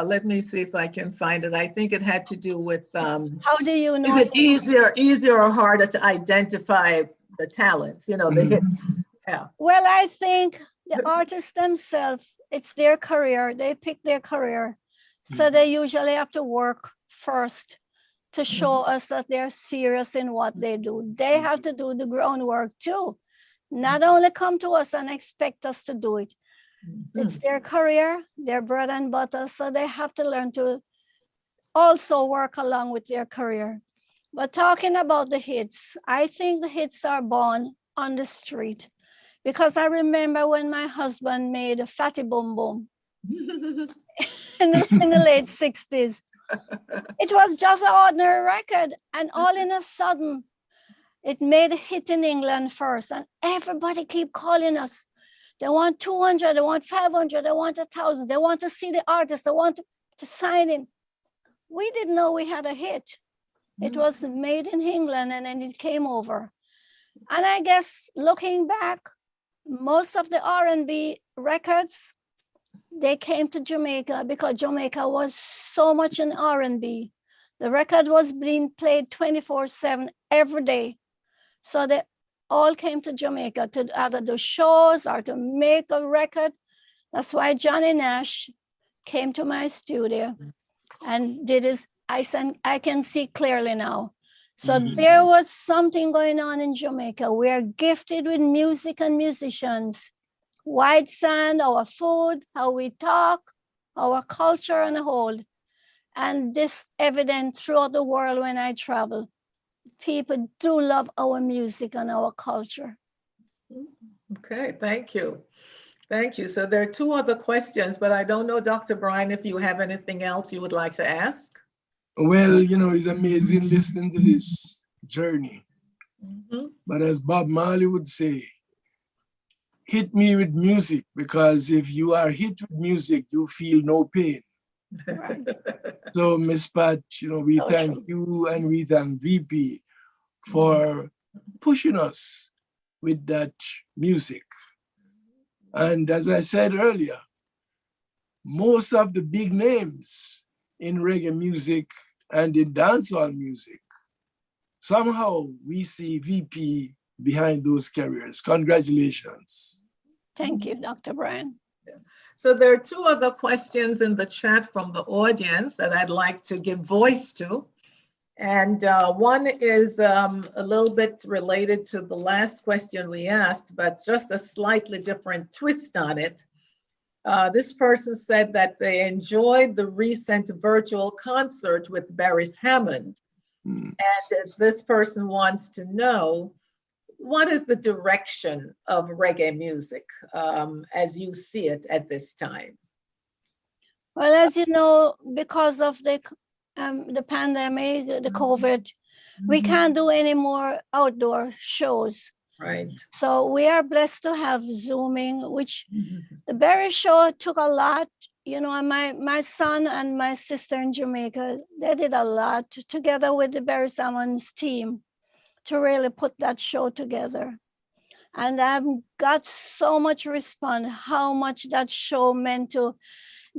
Let me see if I can find it. I think it had to do with how do you know? Is it easier or harder to identify the talents, the hits? Yeah. Well, I think the artists themselves, it's their career. They pick their career. So they usually have to work first to show us that they're serious in what they do. They have to do the groundwork too. Not only come to us and expect us to do it. It's their career, their bread and butter. So they have to learn to also work along with their career. But talking about the hits, I think the hits are born on the street. Because I remember when my husband made Fatty Boom Boom in the late 60s. It was just an ordinary record. And all in a sudden, it made a hit in England first. And everybody keep calling us. They want 200, they want 500, they want 1,000. They want to see the artist. They want to sign in. We didn't know we had a hit. It was made in England and then it came over. And I guess looking back, most of the R&B records, they came to Jamaica because Jamaica was so much in R&B. The record was being played 24/7 every day. So they all came to Jamaica to either do shows or to make a record. That's why Johnny Nash came to my studio and did his I Can See Clearly Now. So there was something going on in Jamaica. We are gifted with music and musicians. White sand, our food, how we talk, our culture on a whole. And this evident throughout the world when I travel. People do love our music and our culture. Okay, thank you. Thank you. So there are two other questions, but I don't know, Dr. Brian, if you have anything else you would like to ask. Well, it's amazing listening to this journey. But as Bob Marley would say, hit me with music, because if you are hit with music, you feel no pain. Right. So, Miss Pat, we thank you and we thank VP for pushing us with that music. And as I said earlier, most of the big names in reggae music and in dancehall music, somehow we see VP behind those careers. Congratulations. Thank you, Dr. Brian. So there are two other questions in the chat from the audience that I'd like to give voice to. And one is a little bit related to the last question we asked, but just a slightly different twist on it. This person said that they enjoyed the recent virtual concert with Beres Hammond. And this person wants to know, what is the direction of reggae music as you see it at this time? Well, as you know, because of the pandemic, the COVID, we can't do any more outdoor shows. Right. So we are blessed to have Zooming, which the Berry Show took a lot. And my son and my sister in Jamaica, they did a lot together with the Berry Salmon's team to really put that show together. And I've got so much response, how much that show meant to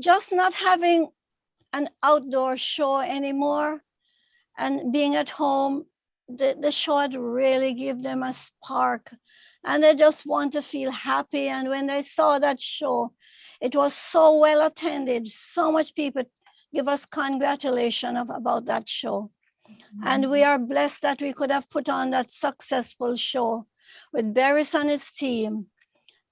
just not having an outdoor show anymore and being at home. The show had really give them a spark and they just want to feel happy. And when they saw that show, it was so well attended. So much people give us congratulations about that show. And we are blessed that we could have put on that successful show with Beres and his team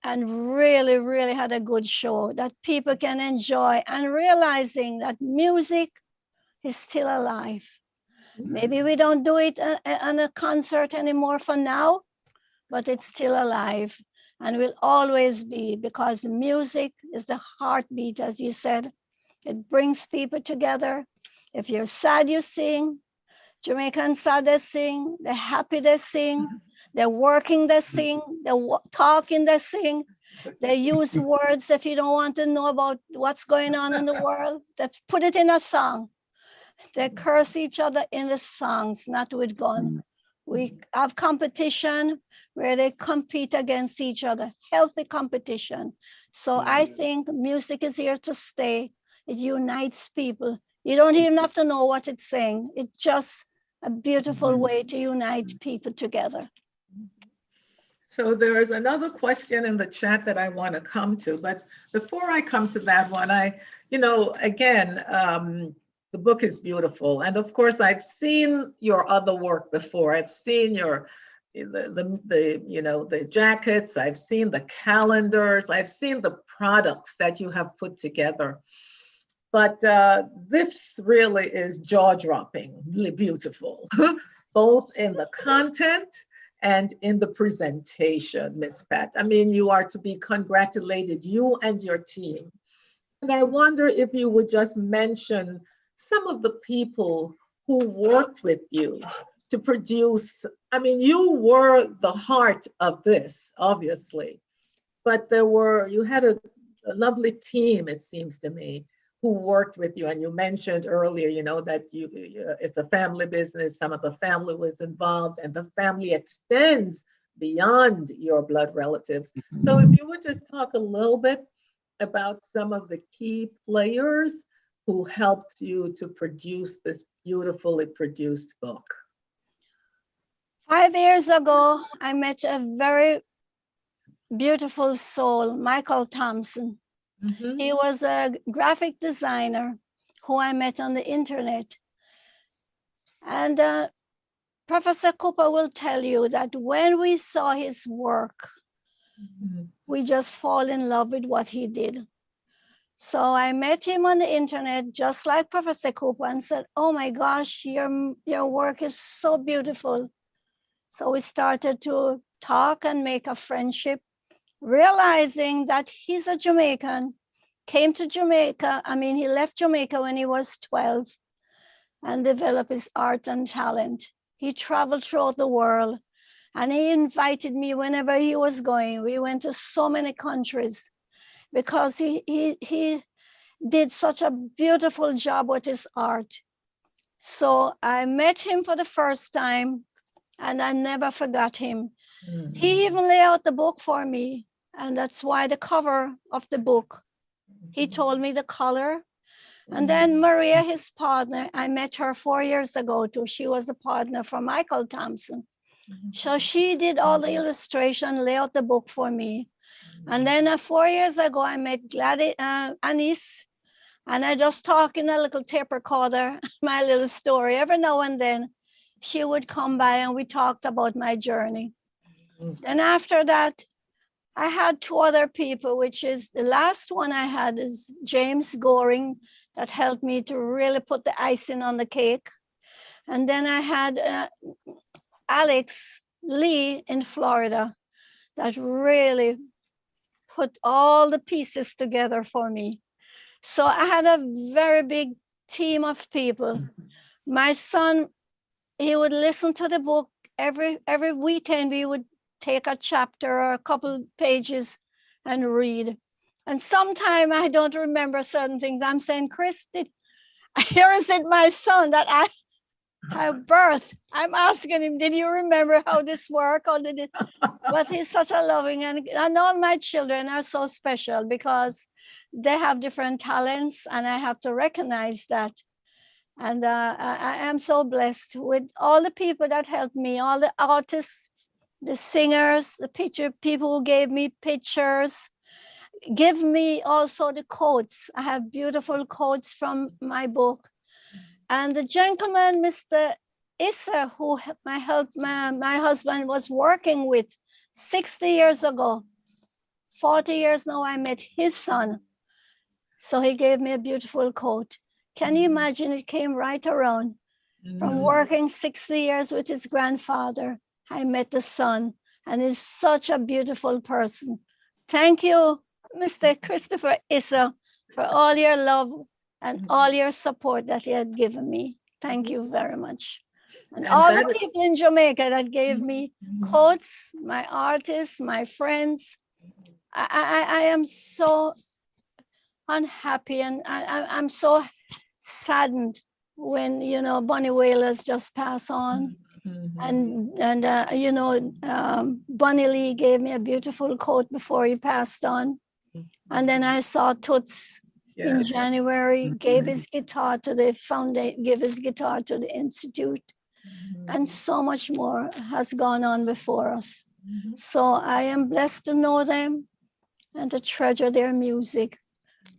and really, really had a good show that people can enjoy and realizing that music is still alive. Maybe we don't do it on a concert anymore for now, but it's still alive and will always be, because music is the heartbeat, as you said, It brings people together. If you're sad, you sing. Jamaicans sad, they sing. They're happy, they sing. They're working, they sing. They're talking, they sing. They use words if you don't want to know about what's going on in the world. They put it in a song. They curse each other in the songs, not with gun. We have competition where they compete against each other, healthy competition. So I think music is here to stay. It unites people. You don't even have to know what it's saying. It's just a beautiful way to unite people together. So there's another question in the chat that I want to come to, but before I come to that one, again, the book is beautiful. And of course, I've seen your other work before. I've seen the jackets, I've seen the calendars, I've seen the products that you have put together. But this really is jaw-droppingly beautiful, both in the content and in the presentation, Miss Pat. I mean, you are to be congratulated, you and your team. And I wonder if you would just mention some of the people who worked with you to produce. I mean, you were the heart of this, obviously, but you had a lovely team, it seems to me, who worked with you. And you mentioned earlier, that it's a family business. Some of the family was involved, and the family extends beyond your blood relatives. So if you would just talk a little bit about some of the key players who helped you to produce this beautifully produced book. 5 years ago, I met a very beautiful soul, Michael Thompson. He was a graphic designer who I met on the internet. And Professor Cooper will tell you that when we saw his work, we just fall in love with what he did. So I met him on the internet, just like Professor Cooper, and said, oh my gosh, your work is so beautiful. So we started to talk and make a friendship, realizing that he's a Jamaican, came to Jamaica. I mean, he left Jamaica when he was 12 and developed his art and talent. He traveled throughout the world, and he invited me whenever he was going. We went to so many countries because he did such a beautiful job with his art. So I met him for the first time, and I never forgot him. He even laid out the book for me, and that's why the cover of the book, he told me the color. And then Maria, his partner, I met her 4 years ago too. She was a partner for Michael Thompson. So she did all the illustration, lay out the book for me. And then 4 years ago, I met Gladys, Anis, and I just talk in a little tape recorder, my little story. Every now and then, she would come by and we talked about my journey. Then after that, I had 2 other people, which is the last one I had is James Goring, that helped me to really put the icing on the cake. And then I had Alex Lee in Florida that really put all the pieces together for me. So I had a very big team of people. My son, he would listen to the book every weekend. We would take a chapter or a couple pages and read. And sometimes I don't remember certain things. I'm saying, Chris, here is it, my son that I have birthed. I'm asking him, did you remember how this worked? Or did it? But he's such a loving, and all my children are so special because they have different talents, and I have to recognize that. And I am so blessed with all the people that helped me, all the artists, the singers, the people who gave me pictures, give me also the quotes. I have beautiful quotes from my book. And the gentleman, Mr. Issa, who my husband was working with 60 years ago, 40 years now, I met his son. So he gave me a beautiful quote. Can you imagine? It came right around. From working 60 years with his grandfather, I met the son, and he's such a beautiful person. Thank you, Mr. Christopher Issa, for all your love and all your support that you had given me. Thank you very much. And And all that the is- people in Jamaica that gave me quotes, my artists, my friends. I am so unhappy, and I'm so saddened when, you know, Bunny Whalers just pass on. And you know, Bunny Lee gave me a beautiful quote before he passed on. And then I saw Toots in Yes. January, gave his guitar to the foundation, gave his guitar to the Institute. And so much more has gone on before us. So I am blessed to know them and to treasure their music.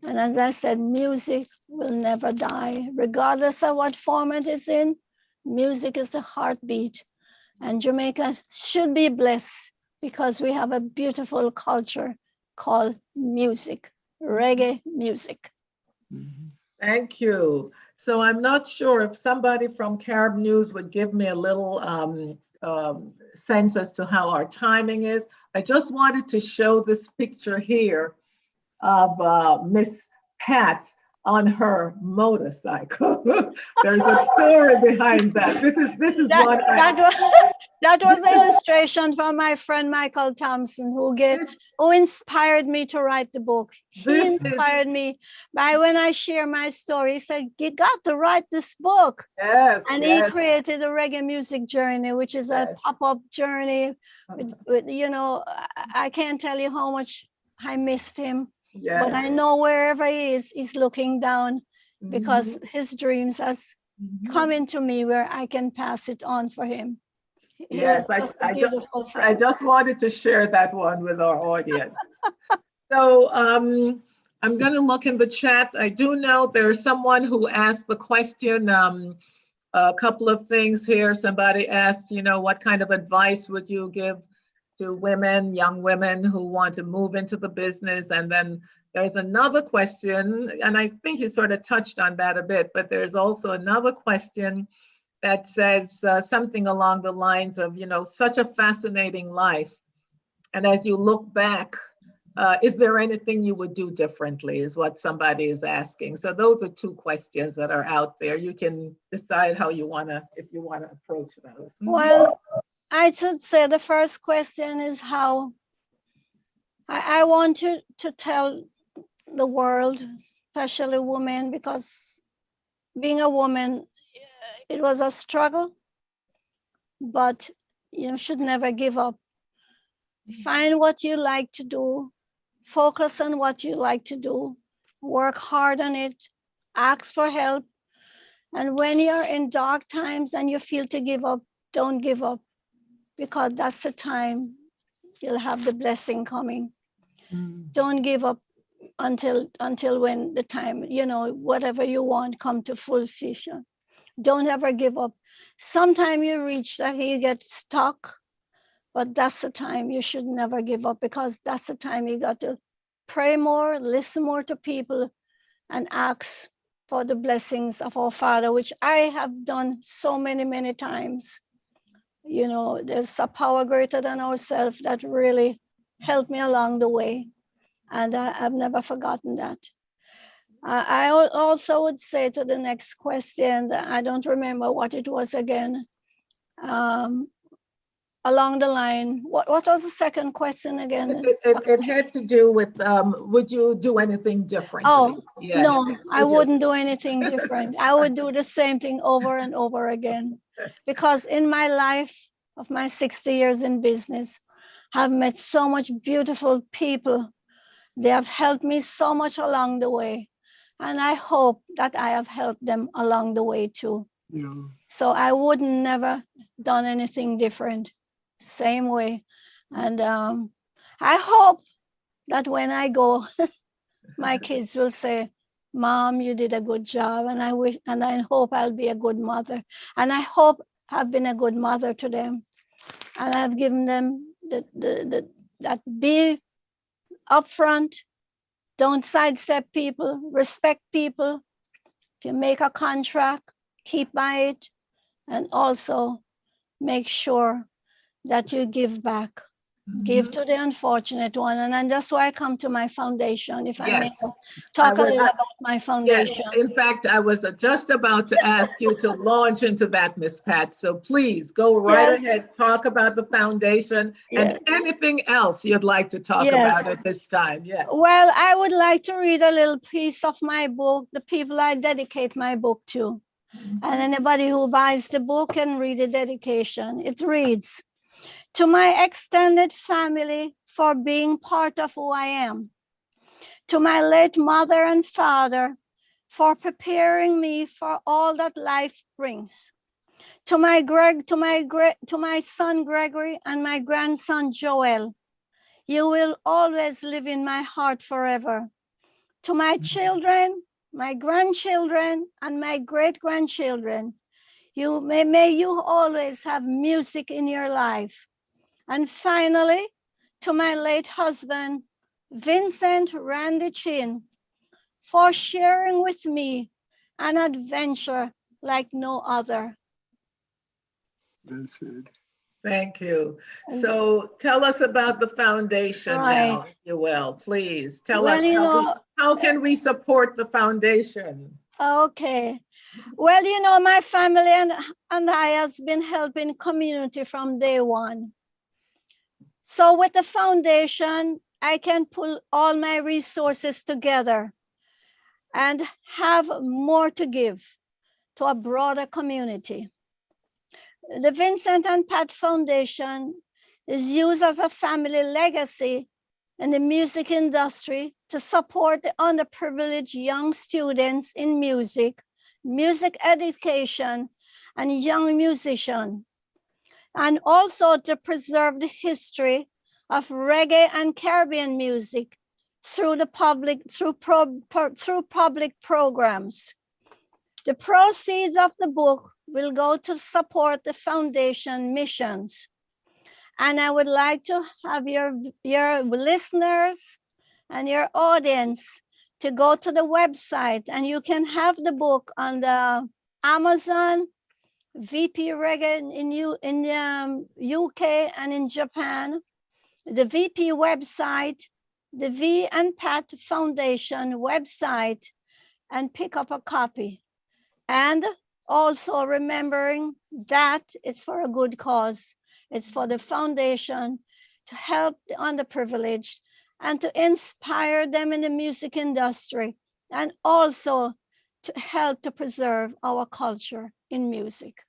And as I said, music will never die, regardless of what format it's in. Music is the heartbeat. And Jamaica should be blessed because we have a beautiful culture called music, reggae music. Thank you. So I'm not sure if somebody from Carib News would give me a little sense as to how our timing is. I just wanted to show this picture here of Miss Pat on her motorcycle. There's a story behind that. This is what that was an illustration from my friend Michael Thompson, who inspired me to write the book. He inspired me by when I share my story. He said, "You got to write this book." Yes. And he created a reggae music journey, which is a pop-up journey. With, you know, I can't tell you how much I missed him. Yes. But I know wherever he is, he's looking down because his dreams has come into me where I can pass it on for him. Yes, I just wanted to share that one with our audience. So I'm going to look in the chat. I do know there's someone who asked the question, a couple of things here. Somebody asked, you know, what kind of advice would you give to women, young women who want to move into the business? And then there's another question, and I think you sort of touched on that a bit, but there's also another question that says something along the lines of, you know, such a fascinating life. And as you look back, is there anything you would do differently, is what somebody is asking. So those are two questions that are out there. You can decide how you want to, if you want to approach those. Well, I should say the first question is how I want to tell the world, especially women, because being a woman, it was a struggle, but you should never give up. Find what you like to do, focus on what you like to do, work hard on it, ask for help. And when you're in dark times and you feel to give up, don't give up, because that's the time you'll have the blessing coming. Don't give up until when the time, you know, whatever you want come to fruition. Don't ever give up. Sometime you reach that you get stuck, but that's the time you should never give up, because that's the time you got to pray more, listen more to people, and ask for the blessings of our Father, which I have done so many times. You know, there's a power greater than ourselves that really helped me along the way. And I've never forgotten that. I also would say to the next question, I don't remember what it was again, along the line, what was the second question again? It had to do with, would you do anything differently? Oh, yes. No, I wouldn't do anything different. I would do the same thing over and over again. Because in my life of my 60 years in business, I've met so much beautiful people. They have helped me so much along the way. And I hope that I have helped them along the way too. Yeah. So I would never done anything different, same way. And I hope that when I go, my kids will say, "Mom, you did a good job." And I hope I'll be a good mother. And I hope I've been a good mother to them. And I've given them that be upfront, don't sidestep people, respect people. If you make a contract, keep by it, and also make sure that you give back. give to the unfortunate one. And that's why I come to my foundation, if I may Yes. talk I a would- little I- about my Yes, foundation. in fact, I was just about to ask you to launch into that, Miss Pat. So please go right Yes. ahead, talk about the foundation and Yes. anything else you'd like to talk Yes. about at this time. Yes. Well, I would like to read a little piece of my book, the people I dedicate my book to. And anybody who buys the book can read the dedication. It reads, "To my extended family for being part of who I am. To my late mother and father for preparing me for all that life brings. To my son Gregory and my grandson Joel, you will always live in my heart forever. To my children, my grandchildren, and my great-grandchildren, may you always have music in your life. And finally, to my late husband, Vincent Randy Chin, for sharing with me an adventure like no other." That's it. Thank you. So tell us about the foundation now, Right. if you will, please. Tell Well, us you know, how can we support the foundation? Okay. Well, you know, my family and I has been helping community from day one. So with the foundation, I can pull all my resources together and have more to give to a broader community. The Vincent and Pat Foundation is used as a family legacy in the music industry to support the underprivileged young students in music, music education, and young musicians, and also to preserve the history of reggae and Caribbean music through public programs. The proceeds of the book will go to support the foundation missions. And I would like to have your listeners and your audience to go to the website, and you can have the book on the Amazon, VP Reggae in UK and in Japan, the VP website, the V and Pat Foundation website, and pick up a copy. And also remembering that it's for a good cause. It's for the foundation to help the underprivileged and to inspire them in the music industry, and also to help to preserve our culture in music.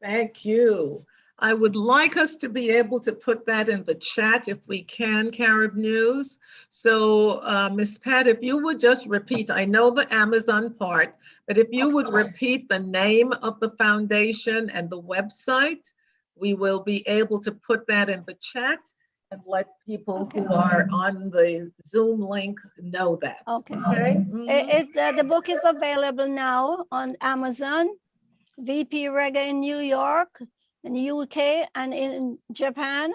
Thank you. I would like us to be able to put that in the chat if we can, Carib News. So Ms. Pat, if you would just repeat, I know the Amazon part, but if you would repeat the name of the foundation and the website, we will be able to put that in the chat and let people who are on the Zoom link know that. Okay. Okay. The book is available now on Amazon, VP Reggae in New York, in the UK, and in Japan,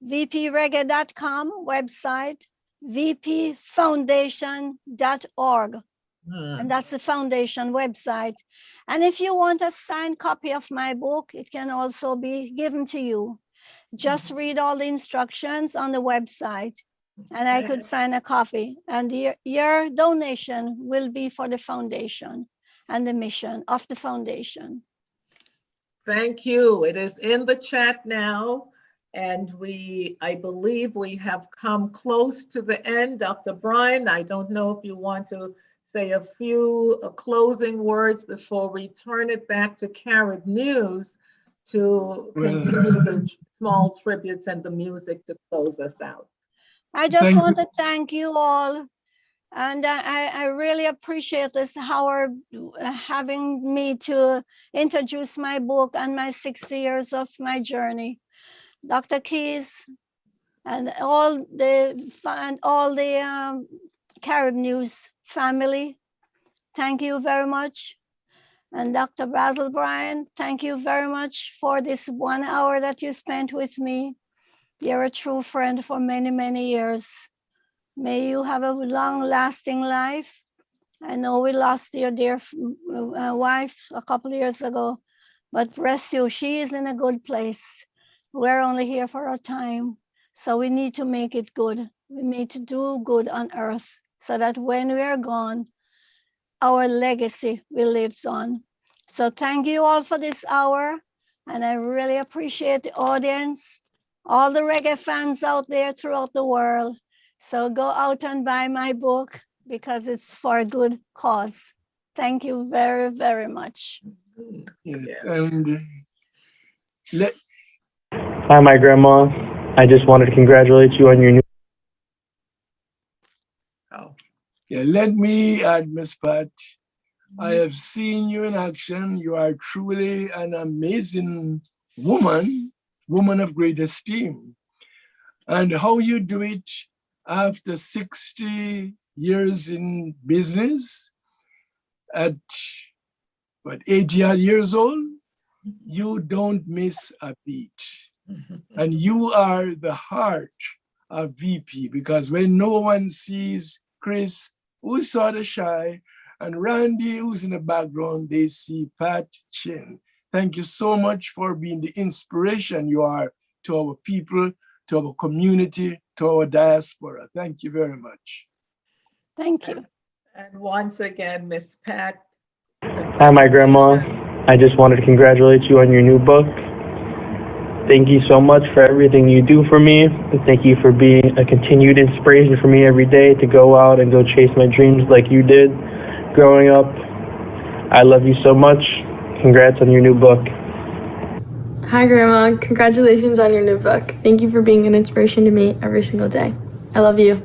vpreggae.com website, vpfoundation.org. And that's the foundation website. And if you want a signed copy of my book, it can also be given to you. Just read all the instructions on the website, and I could sign a copy. And your donation will be for the foundation and the mission of the foundation. Thank you. It is in the chat now. And I believe we have come close to the end. Dr. Brian, I don't know if you want to say a few closing words before we turn it back to Carib News to continue the small tributes and the music to close us out. I just want to thank you all. And I really appreciate this, Howard, having me to introduce my book and my 60 years of my journey. Dr. Keys and all the Carib News family, thank you very much. And Dr. Basil Bryan, thank you very much for this 1 hour that you spent with me. You're a true friend for many, many years. May you have a long-lasting life. I know we lost your dear wife a couple of years ago, but bless you, she is in a good place. we're only here for a time. So we need to make it good. We need to do good on earth so that when we are gone, our legacy will live on. So thank you all for this hour. And I really appreciate the audience, all the reggae fans out there throughout the world. So go out and buy my book because it's for a good cause. Thank you very, very much. And Hi, my grandma. I just wanted to congratulate you on your new. let me add, Miss Pat, I have seen you in action. You are truly an amazing woman of great esteem. And how you do it after 60 years in business, at 80 odd years old, you don't miss a beat. And you are the heart of VP, because when no one sees Chris, who's sort of shy, and Randy, who's in the background, they see Pat Chin. Thank you so much for being the inspiration you are to our people, to our community, to our diaspora. Thank you very much. Thank you. And once again, Miss Pat. Hi, my grandma. I just wanted to congratulate you on your new book. Thank you so much for everything you do for me. And thank you for being a continued inspiration for me every day to go out and go chase my dreams like you did growing up. I love you so much. Congrats on your new book. Hi, Grandma. Congratulations on your new book. Thank you for being an inspiration to me every single day. I love you.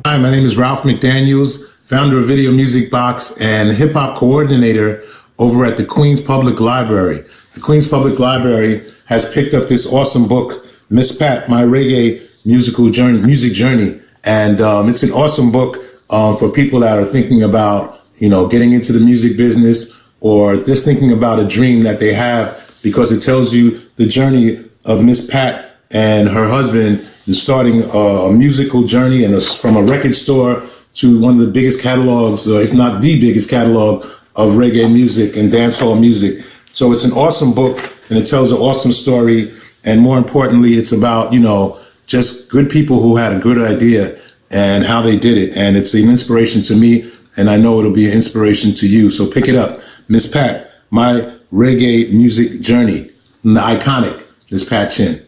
Hi, my name is Ralph McDaniels, founder of Video Music Box and hip hop coordinator over at the Queens Public Library. The Queens Public Library has picked up this awesome book, Miss Pat, My Reggae Music Journey. And it's an awesome book for people that are thinking about, getting into the music business or just thinking about a dream that they have, because it tells you the journey of Miss Pat and her husband in starting a musical journey and from a record store to one of the biggest catalogs, if not the biggest catalog of reggae music and dancehall music. So it's an awesome book and it tells an awesome story. And more importantly, it's about, just good people who had a good idea and how they did it. And it's an inspiration to me, and I know it'll be an inspiration to you. So pick it up. Miss Pat, My Reggae Music Journey, the iconic Miss Pat Chin.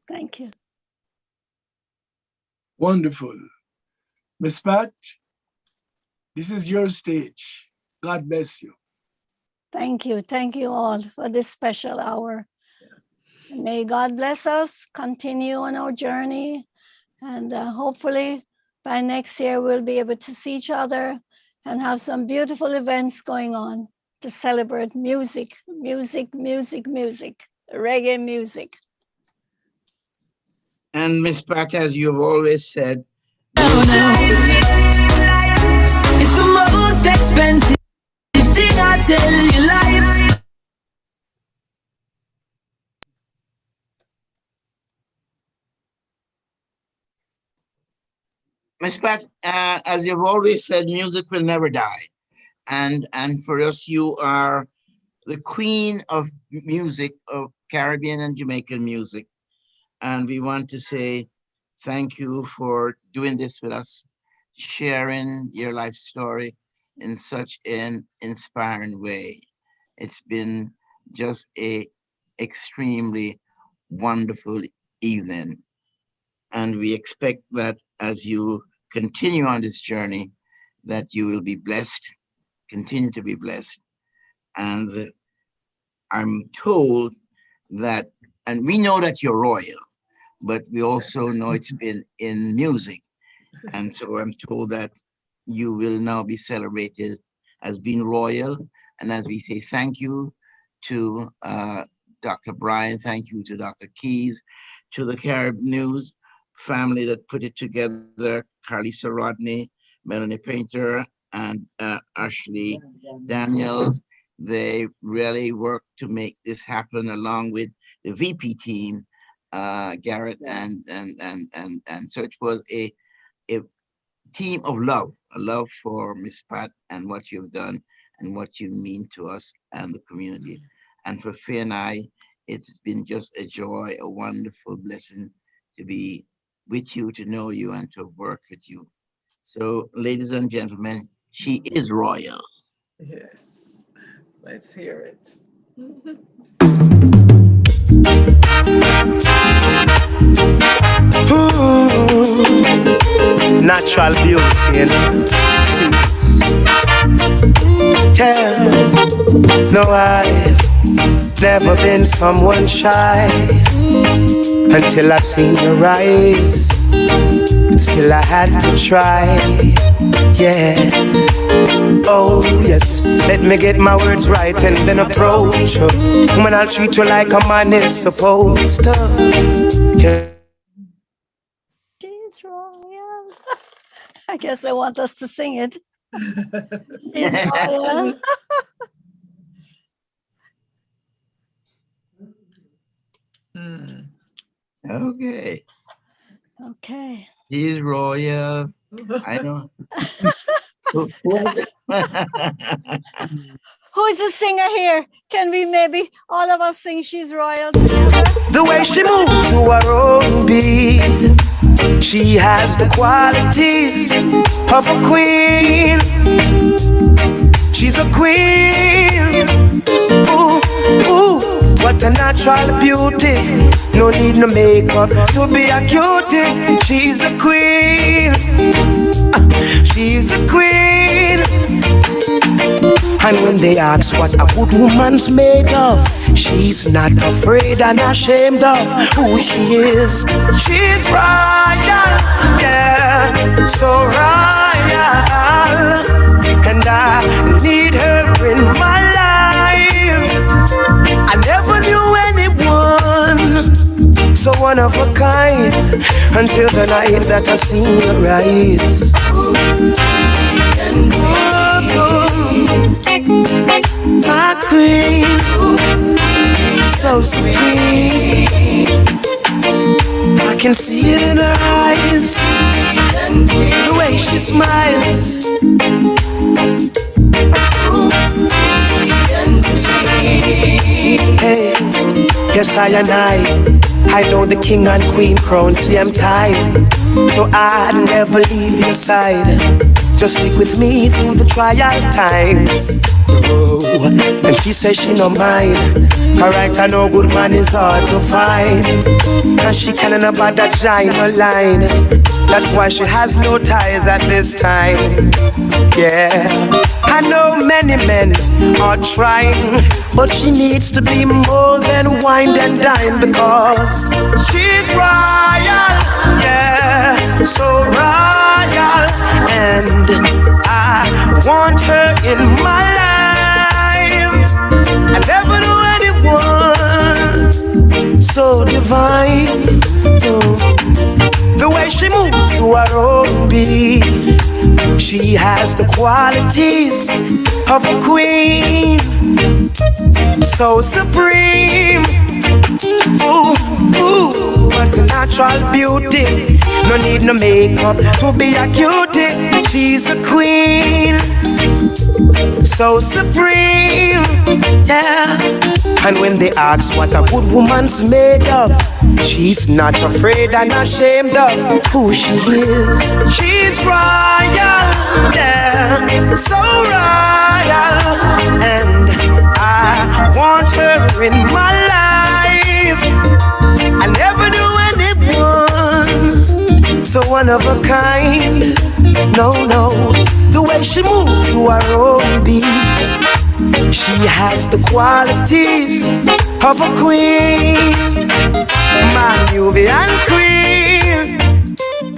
Thank you. Wonderful. Miss Pat, this is your stage. God bless you. Thank you. Thank you all for this special hour. And may God bless us, continue on our journey, and hopefully by next year we'll be able to see each other and have some beautiful events going on to celebrate music, reggae music. And Miss Pat, as you've always said, It's the most expensive thing I tell you, life. Miss Pat, as you've always said, music will never die. And for us, you are the queen of music, of Caribbean and Jamaican music. And we want to say thank you for doing this with us, sharing your life story in such an inspiring way. It's been just a extremely wonderful evening. And we expect that as you continue on this journey, that you will be blessed, continue to be blessed. And I'm told that, and we know that you're royal, but we also know it's been in music. And so I'm told that you will now be celebrated as being royal. And as we say thank you to Dr. Brian, thank you to Dr. Keys, to the Carib News family that put it together, Issa Rodney, Melanie Painter, and Ashley Daniels. They really worked to make this happen along with the VP team, Garrett, and so it was a team of love, a love for Miss Pat and what you've done and what you mean to us and the community. And for Faye and I, it's been just a joy, a wonderful blessing to be with you, to know you, and to work with you. So, ladies and gentlemen, she is royal. Yes. Let's hear it. Natural beauty, you know. Yeah, no, I've never been someone shy until I seen your eyes. Still I had to try, yeah. Oh yes, let me get my words right and then approach you. Woman, I'll treat you like a man is supposed to. Yeah. She's royal. I guess they want us to sing it. She's royal. Okay. Okay. She's royal. I know. Who was it? Who is the singer here? Can we maybe all of us sing She's Royal together? The way she moves to her own beat, she has the qualities of a queen. She's a queen. Ooh, ooh, what a natural beauty. No need no makeup to be a cutie. She's a queen. She's a queen. And when they ask what a good woman's made of, she's not afraid and ashamed of who she is. She's royal, yeah, so royal. And I need her in my life. I never knew anyone so one of a kind until the night that I seen your eyes. My queen, so sweet. I can see it in her eyes, the way she smiles. Hey, yes, I know the king and queen crown, same time. So I'd never leave your side. Just stick with me through the trial times. Oh, and she says she no mind. Correct, I know good man is hard to find. And she can't about that giant line. That's why she has no ties at this time. Yeah, I know many men are trying, but she needs to be more than wine and dine, because she's royal, yeah, so royal. And I want her in my life. I never knew anyone so divine. The way she moves to her own beat, she has the qualities of a queen, so supreme. Ooh, ooh, what a natural beauty. No need no makeup to be a cutie. She's a queen, so supreme, yeah. And when they ask what a good woman's made of, she's not afraid and ashamed of who she is. She's royal, yeah, so royal. And I want her in my life. I never knew anyone so one of a kind. No, no, the way she moves to her own beat, she has the qualities of a queen, my Nubian queen.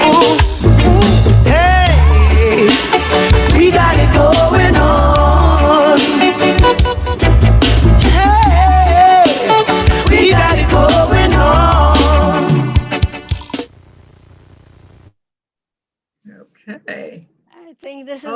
Ooh, ooh, hey, we got it going on. Hey, we got it going on. Okay. I think this is